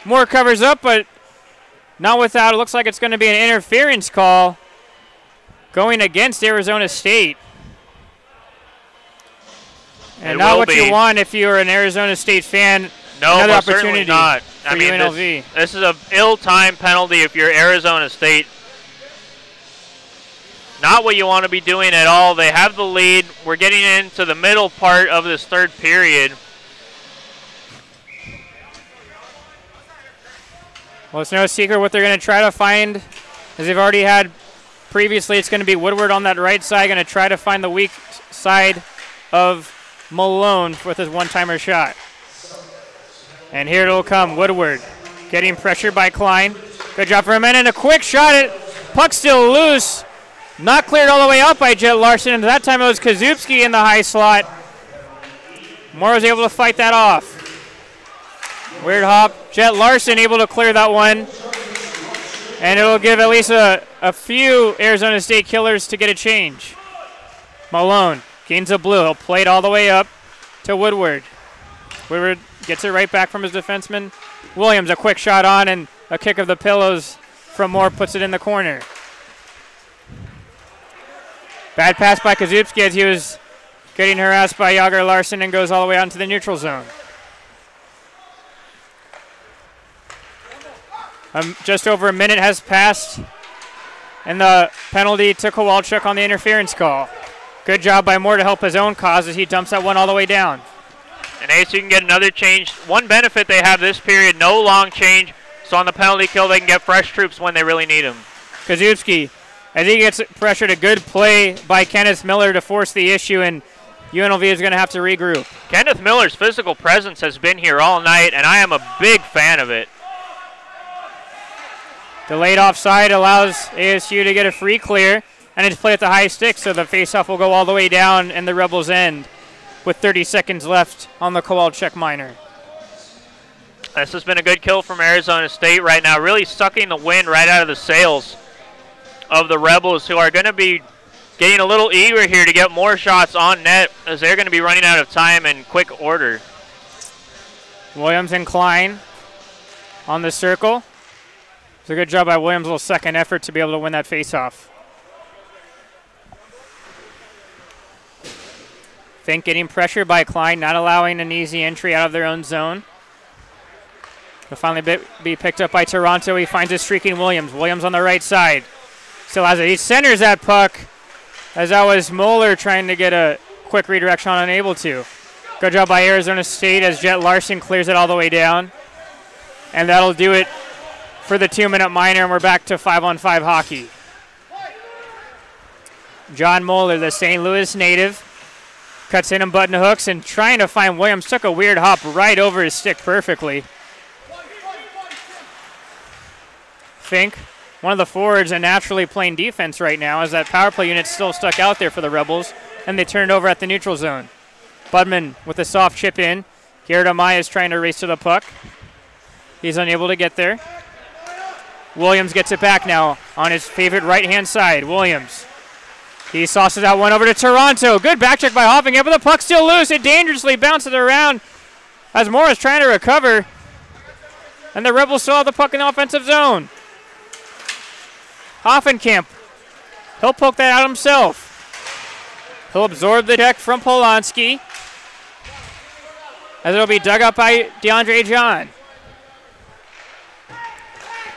Moore covers up, but not without. It looks like it's going to be an interference call going against Arizona State. And not what you want if you're an Arizona State fan. No, another most opportunity certainly not. for I mean, UNLV. this is an ill-timed penalty if you're Arizona State. Not what you want to be doing at all. They have the lead. We're getting into the middle part of this third period. Well, it's no secret what they're going to try to find, as they've already had previously. It's going to be Woodward on that right side, going to try to find the weak side of Malone with his one-timer shot. And here it'll come, Woodward getting pressured by Klein. Good job for him, and a quick shot. Puck still loose. Not cleared all the way out by Jet Larson, and that time it was Kazupski in the high slot. Moore was able to fight that off. Weird hop. Jet Larson able to clear that one. And it will give at least a few Arizona State killers to get a change. Malone gains a blue. He'll play it all the way up to Woodward. Woodward gets it right back from his defenseman. Williams, a quick shot on, and a kick of the pillows from Moore puts it in the corner. Bad pass by Kazupski as he was getting harassed by Yager Larson, and goes all the way out into the neutral zone. Just over a minute has passed, and the penalty to Kowalczyk on the interference call. Good job by Moore to help his own cause as he dumps that one all the way down. And ASU can get another change. One benefit they have this period, no long change. So on the penalty kill, they can get fresh troops when they really need them. Kozubski, as he gets pressured, a good play by Kenneth Miller to force the issue, and UNLV is going to have to regroup. Kenneth Miller's physical presence has been here all night, and I am a big fan of it. Delayed offside allows ASU to get a free clear, and it's played at the high stick, so the faceoff will go all the way down in the Rebels' end with 30 seconds left on the Kowalczyk minor. This has been a good kill from Arizona State right now, really sucking the wind right out of the sails of the Rebels, who are going to be getting a little eager here to get more shots on net as they're going to be running out of time in quick order. Williams and Klein on the circle. It's a good job by Williams, a little second effort to be able to win that faceoff. Fink getting pressure by Klein, not allowing an easy entry out of their own zone. He'll finally be picked up by Toronto. He finds a streaking Williams. Williams on the right side. Still has it. He centers that puck, as that was Moeller trying to get a quick redirection on, unable to. Good job by Arizona State as Jet Larson clears it all the way down. And that'll do it for the 2-minute minor, and we're back to 5-on-5 hockey. John Moeller, the St. Louis native, cuts in and button hooks and trying to find Williams. Took a weird hop right over his stick perfectly. Fink, one of the forwards, and naturally playing defense right now as that power play unit's still stuck out there for the Rebels, and they turned over at the neutral zone. Budman with a soft chip in. Garrett Amaya is trying to race to the puck. He's unable to get there. Williams gets it back now on his favorite right-hand side. Williams. He sauces that one over to Toronto. Good back check by Hoffenkamp, but the puck's still loose. It dangerously bounces around as Moore is trying to recover. And the Rebels still have the puck in the offensive zone. Hoffenkamp, he'll poke that out himself. He'll absorb the check from Polanski, as it'll be dug up by DeAndre John.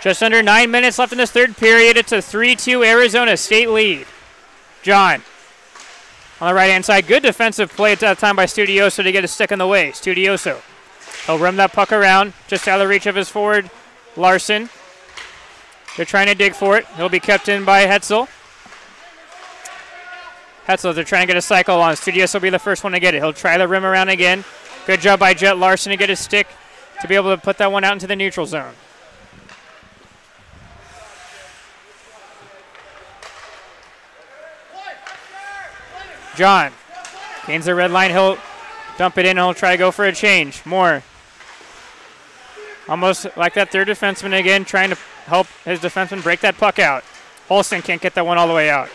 Just under 9 minutes left in this third period. It's a 3-2 Arizona State lead. John on the right-hand side. Good defensive play at that time by Studioso to get a stick in the way. Studioso. He'll rim that puck around just out of the reach of his forward, Larson. They're trying to dig for it. He'll be kept in by Hetzel. Hetzel, they're trying to get a cycle on. Studioso will be the first one to get it. He'll try the rim around again. Good job by Jet Larson to get his stick to be able to put that one out into the neutral zone. John gains the red line. He'll dump it in and he'll try to go for a change. Moore, almost like that third defenseman again, trying to help his defenseman break that puck out. Holston can't get that one all the way out.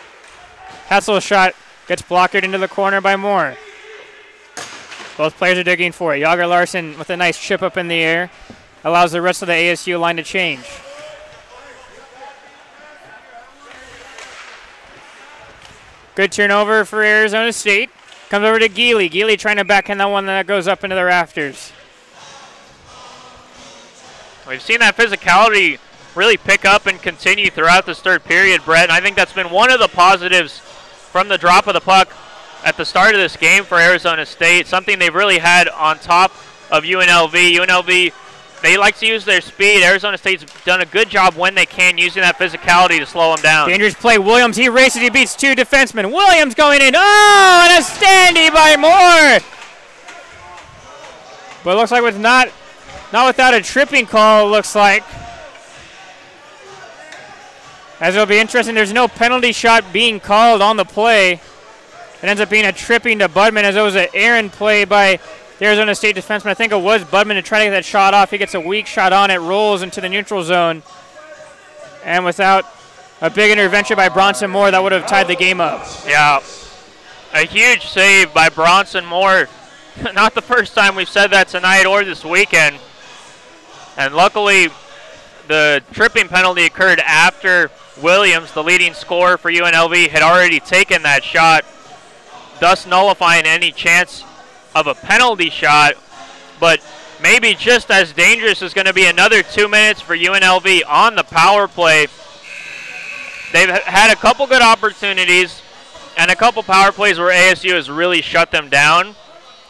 Hetzel's shot gets blockered into the corner by Moore. Both players are digging for it. Yager Larson with a nice chip up in the air allows the rest of the ASU line to change. Good turnover for Arizona State. Comes over to Geely. Geely trying to backhand that one that goes up into the rafters. We've seen that physicality really pick up and continue throughout this third period, Brett, and I think that's been one of the positives from the drop of the puck at the start of this game for Arizona State, something they've really had on top of UNLV. UNLV, they like to use their speed. Arizona State's done a good job when they can using that physicality to slow them down. Dangerous play. Williams, he races, he beats two defensemen. Williams going in. Oh, and a standee by Moore. But it looks like with not without a tripping call, it looks like. As it'll be interesting, there's no penalty shot being called on the play. It ends up being a tripping to Budman, as it was an errant play by the Arizona State defenseman. I think it was Budman to try to get that shot off. He gets a weak shot on it, rolls into the neutral zone. And without a big intervention by Bronson Moore, that would have tied the game up. Yeah, a huge save by Bronson Moore. Not the first time we've said that tonight or this weekend. And luckily, the tripping penalty occurred after Williams, the leading scorer for UNLV, had already taken that shot, thus nullifying any chance of a penalty shot. But maybe just as dangerous is going to be another 2 minutes for UNLV on the power play. They've had a couple good opportunities and a couple power plays where ASU has really shut them down.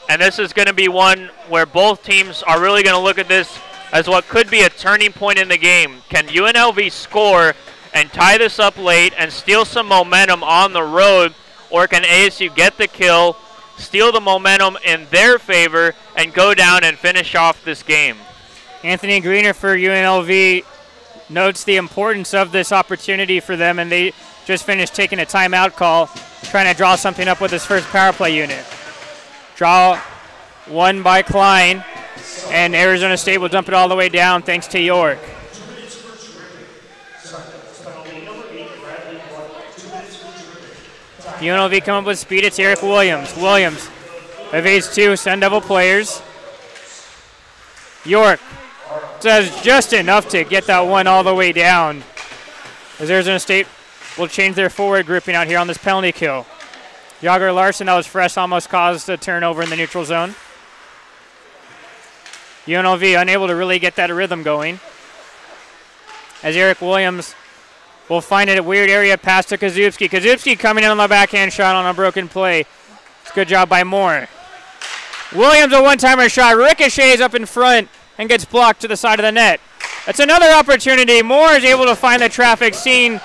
And this is going to be one where both teams are really going to look at this as what could be a turning point in the game. Can UNLV score and tie this up late and steal some momentum on the road, or can ASU get the kill, steal the momentum in their favor, and go down and finish off this game? Anthony Greener for UNLV notes the importance of this opportunity for them, and they just finished taking a timeout call, trying to draw something up with his first power play unit. Draw one by Klein, and Arizona State will dump it all the way down thanks to York. UNLV come up with speed. It's Eric Williams. Williams evades two Sun Devil players. York does just enough to get that one all the way down, as Arizona State will change their forward grouping out here on this penalty kill. Yager Larson, that was fresh, almost caused a turnover in the neutral zone. UNLV unable to really get that rhythm going, as Eric Williams will find it a weird area pass to Kazubski. Kazubski coming in on the backhand shot on a broken play. It's a good job by Moore. Williams, a one-timer shot, ricochets up in front and gets blocked to the side of the net. That's another opportunity. Moore is able to find the traffic seen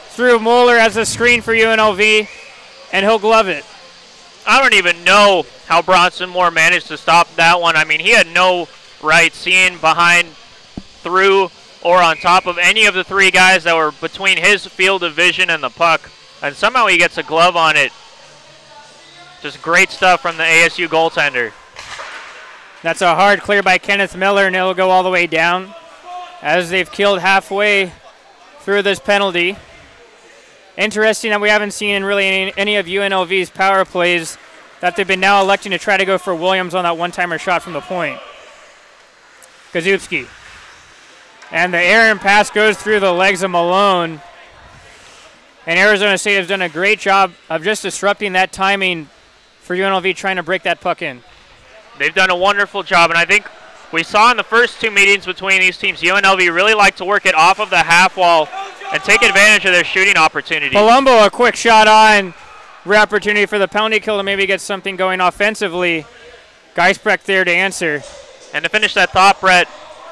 through Moeller as a screen for UNLV, and he'll glove it. I don't even know how Bronson Moore managed to stop that one. I mean, he had no right seeing behind, through, or on top of any of the three guys that were between his field of vision and the puck. And somehow he gets a glove on it. Just great stuff from the ASU goaltender. That's a hard clear by Kenneth Miller, and it'll go all the way down, as they've killed halfway through this penalty. Interesting that we haven't seen really any of UNLV's power plays, that they've been now electing to try to go for Williams on that one-timer shot from the point. Kazubski. And the errant pass goes through the legs of Malone. And Arizona State has done a great job of just disrupting that timing for UNLV trying to break that puck in. They've done a wonderful job, and I think we saw in the first two meetings between these teams, UNLV really like to work it off of the half wall and take advantage of their shooting opportunity. Palumbo, a quick shot on. Rare opportunity for the penalty kill to maybe get something going offensively. Geisbrecht there to answer. And to finish that thought, Brett,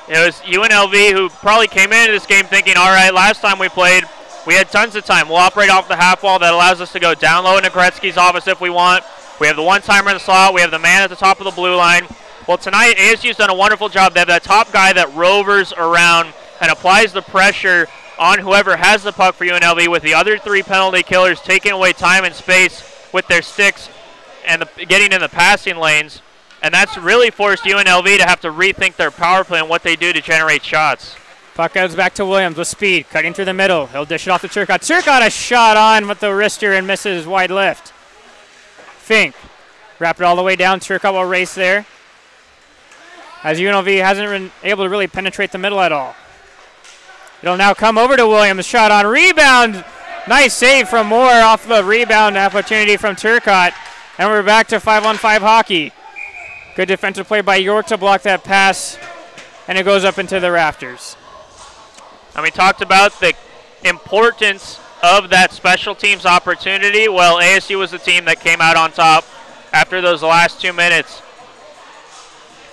it was UNLV who probably came into this game thinking, all right, last time we played, we had tons of time. We'll operate off the half wall. That allows us to go down low into Gretzky's office if we want. We have the one-timer in the slot. We have the man at the top of the blue line. Well, tonight, ASU's done a wonderful job. They have that top guy that rovers around and applies the pressure on whoever has the puck for UNLV, with the other three penalty killers taking away time and space with their sticks and getting in the passing lanes. And that's really forced UNLV to have to rethink their power play and what they do to generate shots. Puck goes back to Williams with speed, cutting through the middle. He'll dish it off to Turcotte. Turcotte a shot on with the wrister and misses wide left. Fink, wrap it all the way down. Turcotte will race there, as UNLV hasn't been able to really penetrate the middle at all. It'll now come over to Williams. Shot on rebound. Nice save from Moore off the rebound opportunity from Turcotte. And we're back to 5-on-5 hockey. Good defensive play by York to block that pass, and it goes up into the rafters. And we talked about the importance of that special teams opportunity. Well, ASU was the team that came out on top after those last 2 minutes.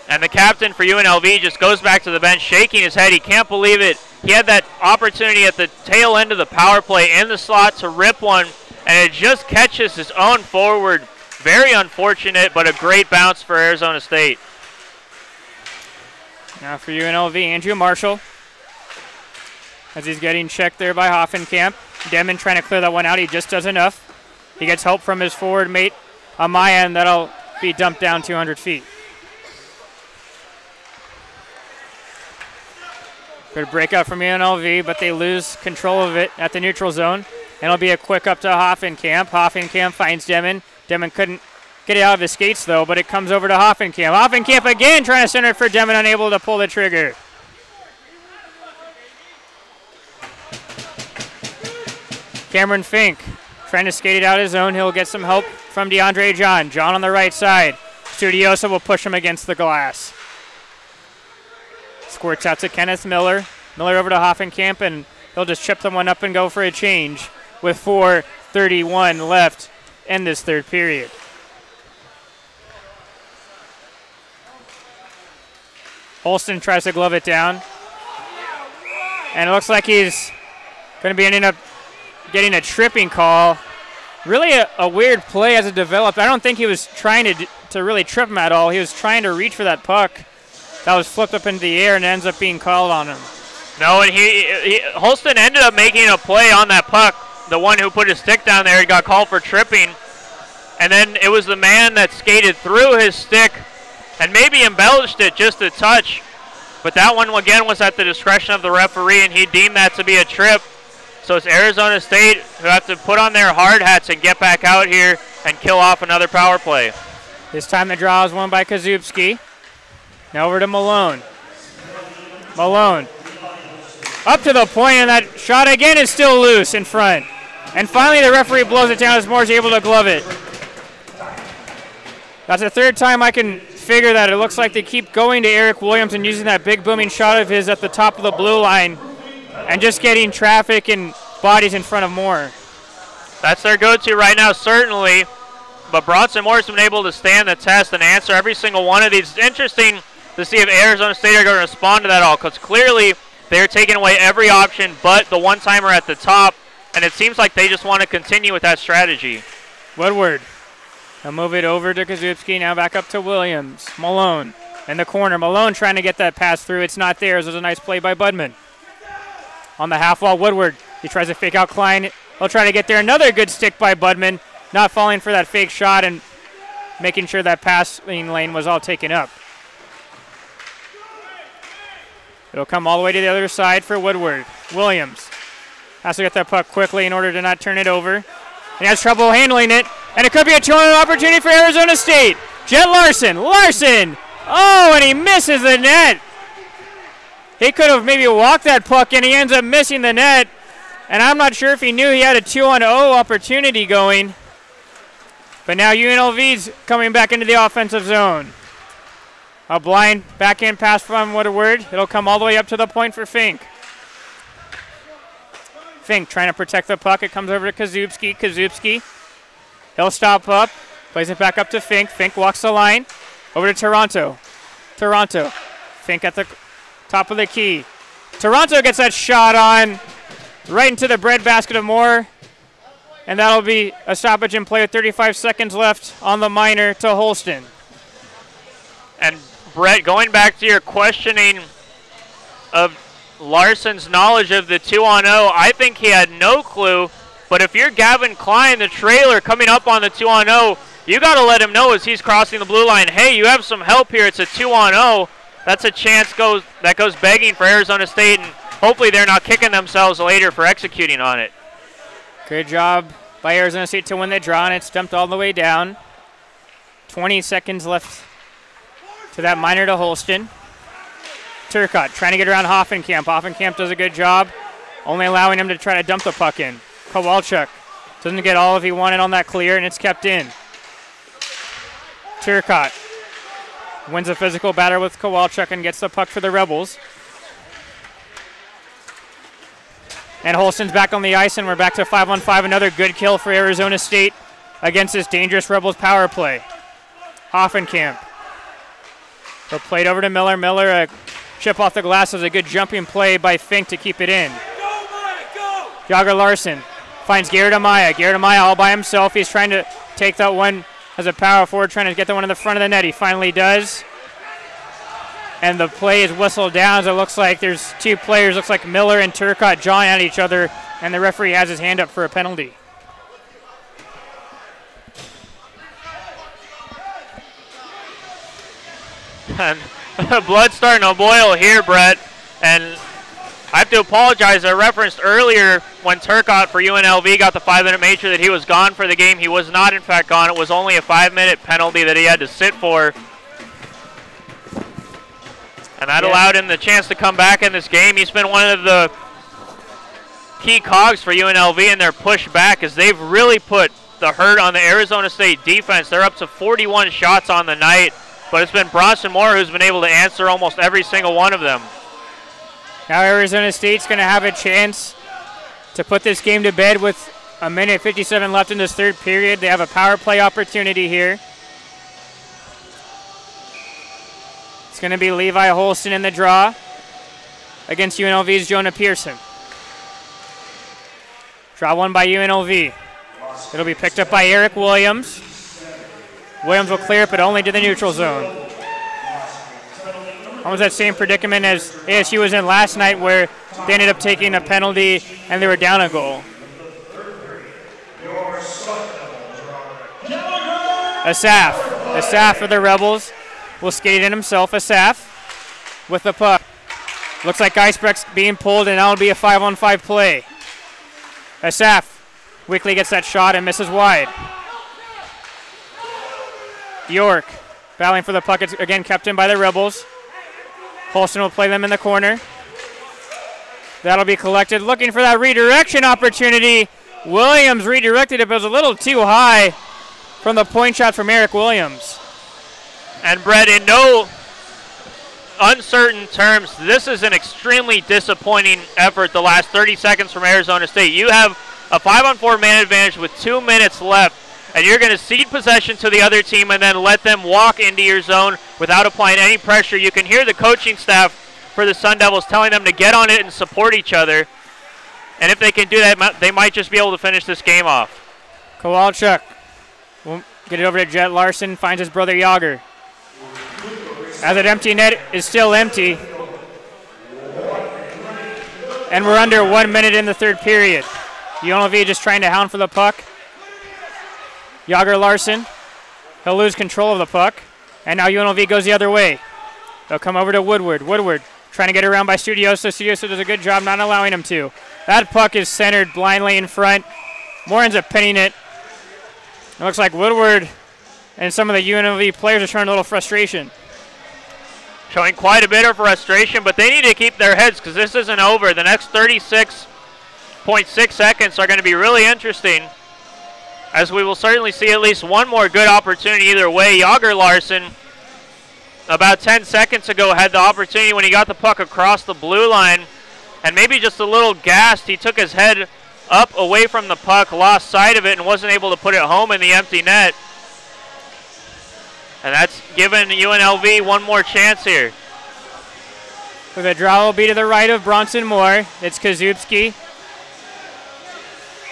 And the captain for UNLV just goes back to the bench shaking his head. He can't believe it. He had that opportunity at the tail end of the power play in the slot to rip one, and it just catches his own forward. Very unfortunate, but a great bounce for Arizona State. Now for UNLV, Andrew Marshall, as he's getting checked there by Hoffenkamp. Demon trying to clear that one out. He just does enough. He gets help from his forward mate, Amaya, and that'll be dumped down 200 feet. Good breakout from UNLV, but they lose control of it at the neutral zone. And it'll be a quick up to Hoffenkamp. Hoffenkamp finds Demon. Demon couldn't get it out of his skates, though, but it comes over to Hoffenkamp. Hoffenkamp again trying to center it for Demon, unable to pull the trigger. Cameron Fink trying to skate it out his own. He'll get some help from DeAndre John. John on the right side. Studiosa will push him against the glass. Squirts out to Kenneth Miller. Miller over to Hoffenkamp, and he'll just chip someone up and go for a change with 4:30 6:31 left in this third period. Holston tries to glove it down. And it looks like he's going to be ending up getting a tripping call. Really a weird play as it developed. I don't think he was trying to really trip him at all. He was trying to reach for that puck that was flipped up into the air and ends up being called on him. No, and Holston ended up making a play on that puck. The one who put his stick down there got called for tripping. And then it was the man that skated through his stick and maybe embellished it just a touch. But that one, again, was at the discretion of the referee, and he deemed that to be a trip. So it's Arizona State who have to put on their hard hats and get back out here and kill off another power play. This time the draw is won by Kazubski. Now over to Malone. Malone up to the point, and that shot again is still loose in front. And finally the referee blows it down as Moore's able to glove it. That's the third time I can figure that. It looks like they keep going to Eric Williams and using that big booming shot of his at the top of the blue line and just getting traffic and bodies in front of Moore. That's their go-to right now, certainly. But Bronson Moore's been able to stand the test and answer every single one of these. It's interesting to see if Arizona State are going to respond to that all, because clearly they're taking away every option but the one-timer at the top, and it seems like they just want to continue with that strategy. Woodward. He'll move it over to Kazubski, now back up to Williams. Malone in the corner. Malone trying to get that pass through. It's not there. This was a nice play by Budman. On the half wall, Woodward. He tries to fake out Klein. He'll try to get there. Another good stick by Budman. Not falling for that fake shot and making sure that passing lane was all taken up. It'll come all the way to the other side for Woodward. Williams has to get that puck quickly in order to not turn it over. He has trouble handling it. And it could be a 2-0 opportunity for Arizona State. Jet Larson. Larson. Oh, and he misses the net. He could have maybe walked that puck, and he ends up missing the net. And I'm not sure if he knew he had a 2-0 opportunity going. But now UNLV's coming back into the offensive zone. A blind backhand pass from Woodward. It'll come all the way up to the point for Fink. Fink trying to protect the puck. It comes over to Kazubski. Kazubski. He'll stop up. Plays it back up to Fink. Fink walks the line. Over to Toronto. Toronto. Fink at the top of the key. Toronto gets that shot on right into the breadbasket of Moore. And that'll be a stoppage in play with 35 seconds left on the minor to Holston. And Brett, going back to your questioning of Larson's knowledge of the 2-0, I think he had no clue. But if you're Gavin Klein, the trailer coming up on the 2-0, you got to let him know as he's crossing the blue line, hey, you have some help here. It's a 2-0. That's a chance that goes begging for Arizona State, and hopefully they're not kicking themselves later for executing on it. Good job by Arizona State to win the draw, and it's dumped all the way down. 20 seconds left to that minor to Holston. Turcotte trying to get around Hoffenkamp. Hoffenkamp does a good job, only allowing him to try to dump the puck in. Kowalchuk doesn't get all of he wanted on that clear, and it's kept in. Turcotte wins a physical battle with Kowalchuk and gets the puck for the Rebels. And Holston's back on the ice, and we're back to 5-on-5. Another good kill for Arizona State against this dangerous Rebels power play. Hoffenkamp. They'll play it over to Miller. Miller, a chip off the glass, was a good jumping play by Fink to keep it in. Yager Larson finds Garrett Amaya. Garrett Amaya all by himself. He's trying to take that one as a power forward, trying to get the one in the front of the net. He finally does. And the play is whistled down. So it looks like there's two players. Looks like Miller and Turcotte jawing at each other, and the referee has his hand up for a penalty. And blood's starting to boil here, Brett. And I have to apologize. I referenced earlier when Turcotte for UNLV got the 5-minute major that he was gone for the game. He was not, in fact, gone. It was only a 5-minute penalty that he had to sit for. And that allowed him the chance to come back in this game. He's been one of the key cogs for UNLV in their push back, as they've really put the hurt on the Arizona State defense. They're up to 41 shots on the night, but it's been Bronson Moore who's been able to answer almost every single one of them. Now Arizona State's going to have a chance to put this game to bed with a minute 57 left in this third period. They have a power play opportunity here. It's going to be Levi Holston in the draw against UNLV's Jonah Pearson. Draw one by UNLV. It'll be picked up by Eric Williams. Williams will clear it, but only to the neutral zone. Almost that same predicament as ASU was in last night, where they ended up taking a penalty and they were down a goal. Asaf for the Rebels will skate it in himself. Asaf with the puck. Looks like Icebreak's being pulled, and that'll be a 5-on-5 play. Asaf weakly gets that shot and misses wide. York battling for the puck. It's again kept in by the Rebels. Holston will play them in the corner. That'll be collected. Looking for that redirection opportunity. Williams redirected it, but it was a little too high from the point shot from Eric Williams. And Brett, in no uncertain terms, this is an extremely disappointing effort the last 30 seconds from Arizona State. You have a 5-on-4 man advantage with 2 minutes left, and you're going to cede possession to the other team and then let them walk into your zone without applying any pressure. You can hear the coaching staff for the Sun Devils telling them to get on it and support each other. And if they can do that, they might just be able to finish this game off. Kowalchuk will get it over to Jet Larson, finds his brother Yager. As that empty net is still empty. And we're under 1 minute in the third period. UNLV just trying to hound for the puck. Yager Larson, he'll lose control of the puck. And now UNLV goes the other way. They'll come over to Woodward. Woodward trying to get around by Studioso. Studioso does a good job not allowing him to. That puck is centered blindly in front. Moore ends up pinning it. It looks like Woodward and some of the UNLV players are showing a little frustration. Showing quite a bit of frustration, but they need to keep their heads because this isn't over. The next 36.6 seconds are going to be really interesting, as we will certainly see at least one more good opportunity either way. Yager Larson, about 10 seconds ago, had the opportunity when he got the puck across the blue line, and maybe just a little gassed. He took his head up away from the puck, lost sight of it, and wasn't able to put it home in the empty net. And that's given UNLV one more chance here. So the draw will be to the right of Bronson Moore. It's Kazubski.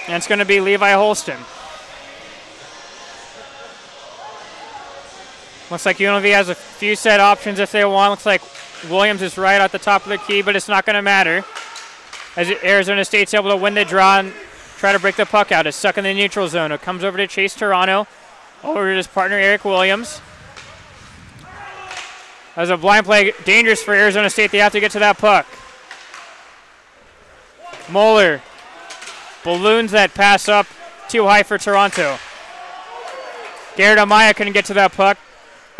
And it's going to be Levi Holston. Looks like UNLV has a few set options if they want. Looks like Williams is right at the top of the key, but it's not going to matter, as Arizona State's able to win the draw and try to break the puck out. It's stuck in the neutral zone. It comes over to Chase Toronto, over to his partner Eric Williams. As a blind play, dangerous for Arizona State. They have to get to that puck. Moeller balloons that pass up too high for Toronto. Garrett Amaya couldn't get to that puck.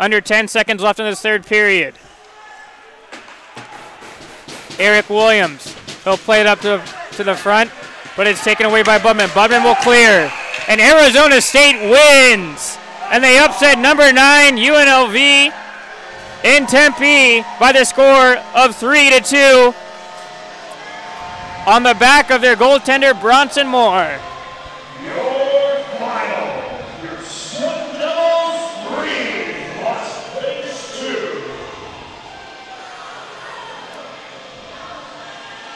Under 10 seconds left in this third period. Eric Williams, he'll play it up to the front, but it's taken away by Budman. Budman will clear, and Arizona State wins. And they upset number 9 UNLV in Tempe by the score of 3-2 on the back of their goaltender Bronson Moore. Your final, your Sun Devils 3, Las Vegas 2.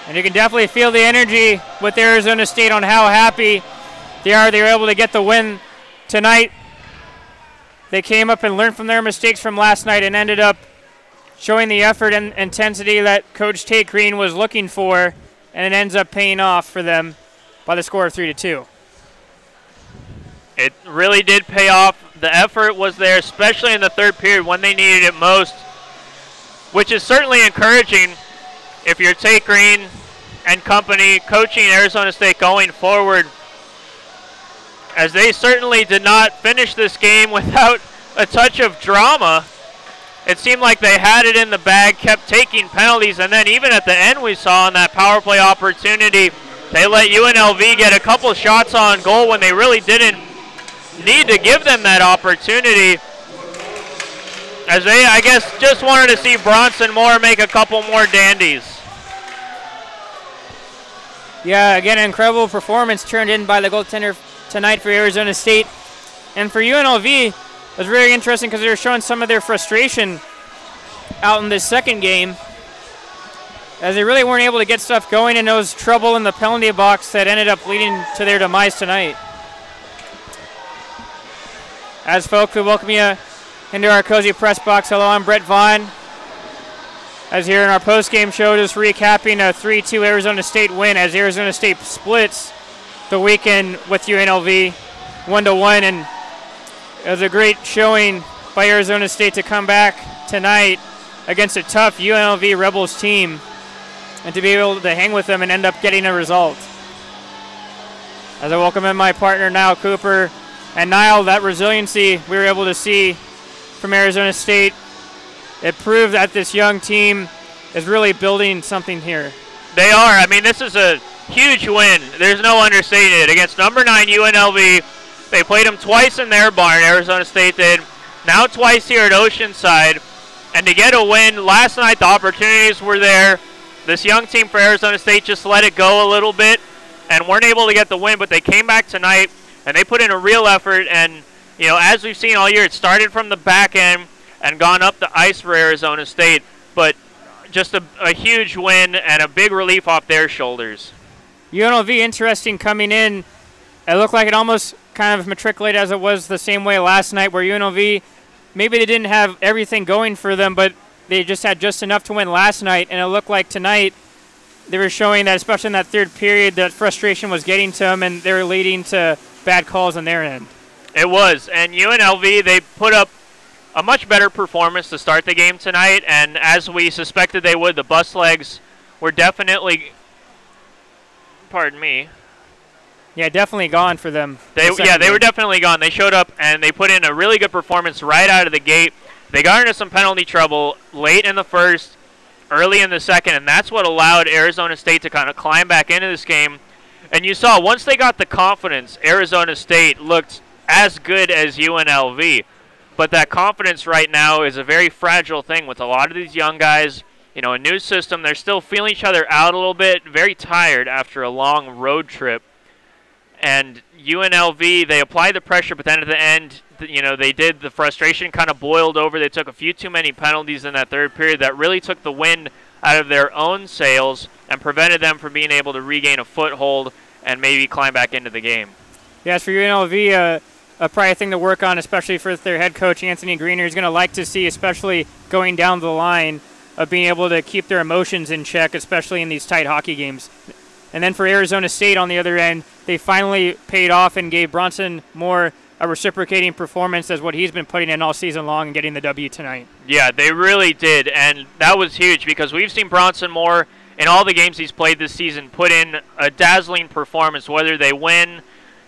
And you can definitely feel the energy with Arizona State on how happy they are. They were able to get the win tonight. They came up and learned from their mistakes from last night and ended up showing the effort and intensity that Coach Tate Green was looking for, and it ends up paying off for them by the score of 3-2. It really did pay off. The effort was there, especially in the third period when they needed it most, which is certainly encouraging if you're Tate Green and company coaching Arizona State going forward, as they certainly did not finish this game without a touch of drama. It seemed like they had it in the bag, kept taking penalties, and then even at the end we saw in that power play opportunity, they let UNLV get a couple shots on goal when they really didn't need to give them that opportunity, as they, I guess, just wanted to see Bronson Moore make a couple more dandies. Yeah, again, an incredible performance turned in by the goaltender tonight for Arizona State. And for UNLV, it was very interesting because they were showing some of their frustration out in this second game, as they really weren't able to get stuff going, and there was trouble in the penalty box that ended up leading to their demise tonight. As folks, we welcome you into our cozy press box. Hello, I'm Brett Vaughn. As here in our post-game show, just recapping a 3-2 Arizona State win as Arizona State splits the weekend with UNLV 1-1, and it was a great showing by Arizona State to come back tonight against a tough UNLV Rebels team and to be able to hang with them and end up getting a result. As I welcome in my partner, Niall Cooper. And Niall, that resiliency we were able to see from Arizona State, it proved that this young team is really building something here. They are. I mean, this is a huge win. There's no understating it. Against number 9 UNLV, they played them twice in their barn, Arizona State did, now twice here at Oceanside. And to get a win, last night the opportunities were there. This young team for Arizona State just let it go a little bit and weren't able to get the win, but they came back tonight and they put in a real effort. And, you know, as we've seen all year, it started from the back end and gone up the ice for Arizona State, but just a huge win and a big relief off their shoulders. UNLV, interesting coming in. It looked like it almost kind of matriculated as it was the same way last night, where UNLV, maybe they didn't have everything going for them, but they just had just enough to win last night, and it looked like tonight they were showing that, especially in that third period, that frustration was getting to them, and they were leading to bad calls on their end. It was, and UNLV, they put up a much better performance to start the game tonight, and as we suspected they would, the bus legs were definitely, pardon me. Yeah, definitely gone for them. They were definitely gone. They showed up and they put in a really good performance right out of the gate. They got into some penalty trouble late in the first, early in the second, and that's what allowed Arizona State to kind of climb back into this game. And you saw, once they got the confidence, Arizona State looked as good as UNLV. But that confidence right now is a very fragile thing with a lot of these young guys. You know, a new system, they're still feeling each other out a little bit, very tired after a long road trip. And UNLV, they applied the pressure, but then at the end, you know, they did, the frustration kind of boiled over. They took a few too many penalties in that third period that really took the wind out of their own sails and prevented them from being able to regain a foothold and maybe climb back into the game. Yes, for UNLV, probably a thing to work on, especially for their head coach, Anthony Greener, is going to like to see, especially going down the line, of being able to keep their emotions in check, especially in these tight hockey games. And then for Arizona State on the other end, they finally paid off and gave Bronson Moore a reciprocating performance as what he's been putting in all season long and getting the W tonight. Yeah, they really did, and that was huge because we've seen Bronson Moore in all the games he's played this season put in a dazzling performance, whether they win,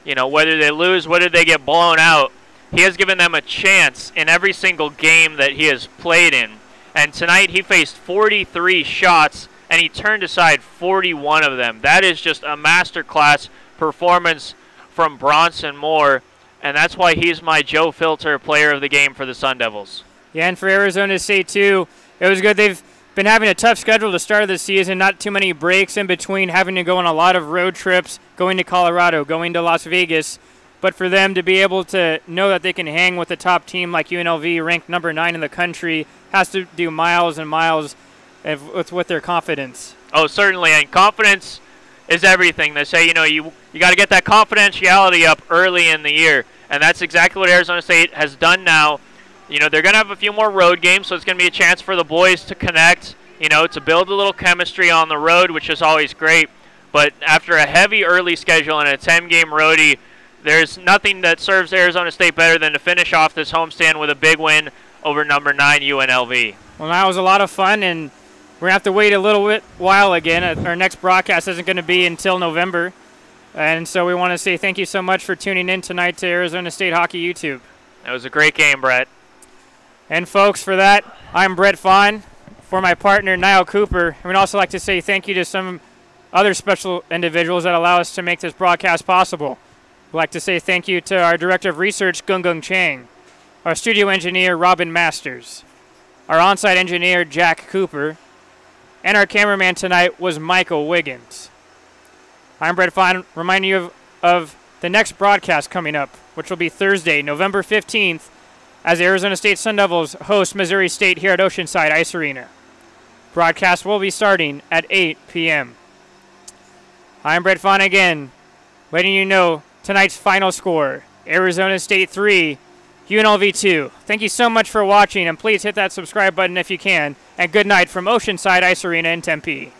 you know, whether they lose, whether they get blown out. He has given them a chance in every single game that he has played in. And tonight he faced 43 shots, and he turned aside 41 of them. That is just a masterclass performance from Bronson Moore, and that's why he's my Joe Filter player of the game for the Sun Devils. Yeah, and for Arizona State, too, it was good. They've been having a tough schedule to start the season, not too many breaks in between, having to go on a lot of road trips, going to Colorado, going to Las Vegas. But for them to be able to know that they can hang with a top team like UNLV, ranked number 9 in the country, has to do miles and miles with their confidence. Oh, certainly, and confidence is everything. They say, you know, you got to get that confidentiality up early in the year, and that's exactly what Arizona State has done now. You know, they're going to have a few more road games, so it's going to be a chance for the boys to connect, you know, to build a little chemistry on the road, which is always great. But after a heavy early schedule and a 10-game roadie, there's nothing that serves Arizona State better than to finish off this homestand with a big win over number 9 UNLV. Well, that was a lot of fun, and we're going to have to wait a little while again. Our next broadcast isn't going to be until November. And so we want to say thank you so much for tuning in tonight to Arizona State Hockey YouTube. That was a great game, Brett. And folks, for that, I'm Brett Fine. For my partner, Niall Cooper, we'd also like to say thank you to some other special individuals that allow us to make this broadcast possible. We'd like to say thank you to our Director of Research, Gung Chang, our studio engineer, Robin Masters, our on-site engineer, Jack Cooper, and our cameraman tonight was Michael Wiggins. I'm Brett Fine, reminding you of the next broadcast coming up, which will be Thursday, November 15th, as the Arizona State Sun Devils host Missouri State here at Oceanside Ice Arena. Broadcast will be starting at 8 p.m. I'm Brett Fine again, letting you know tonight's final score, Arizona State 3, UNLV 2. Thank you so much for watching, and please hit that subscribe button if you can, and good night from Oceanside Ice Arena in Tempe.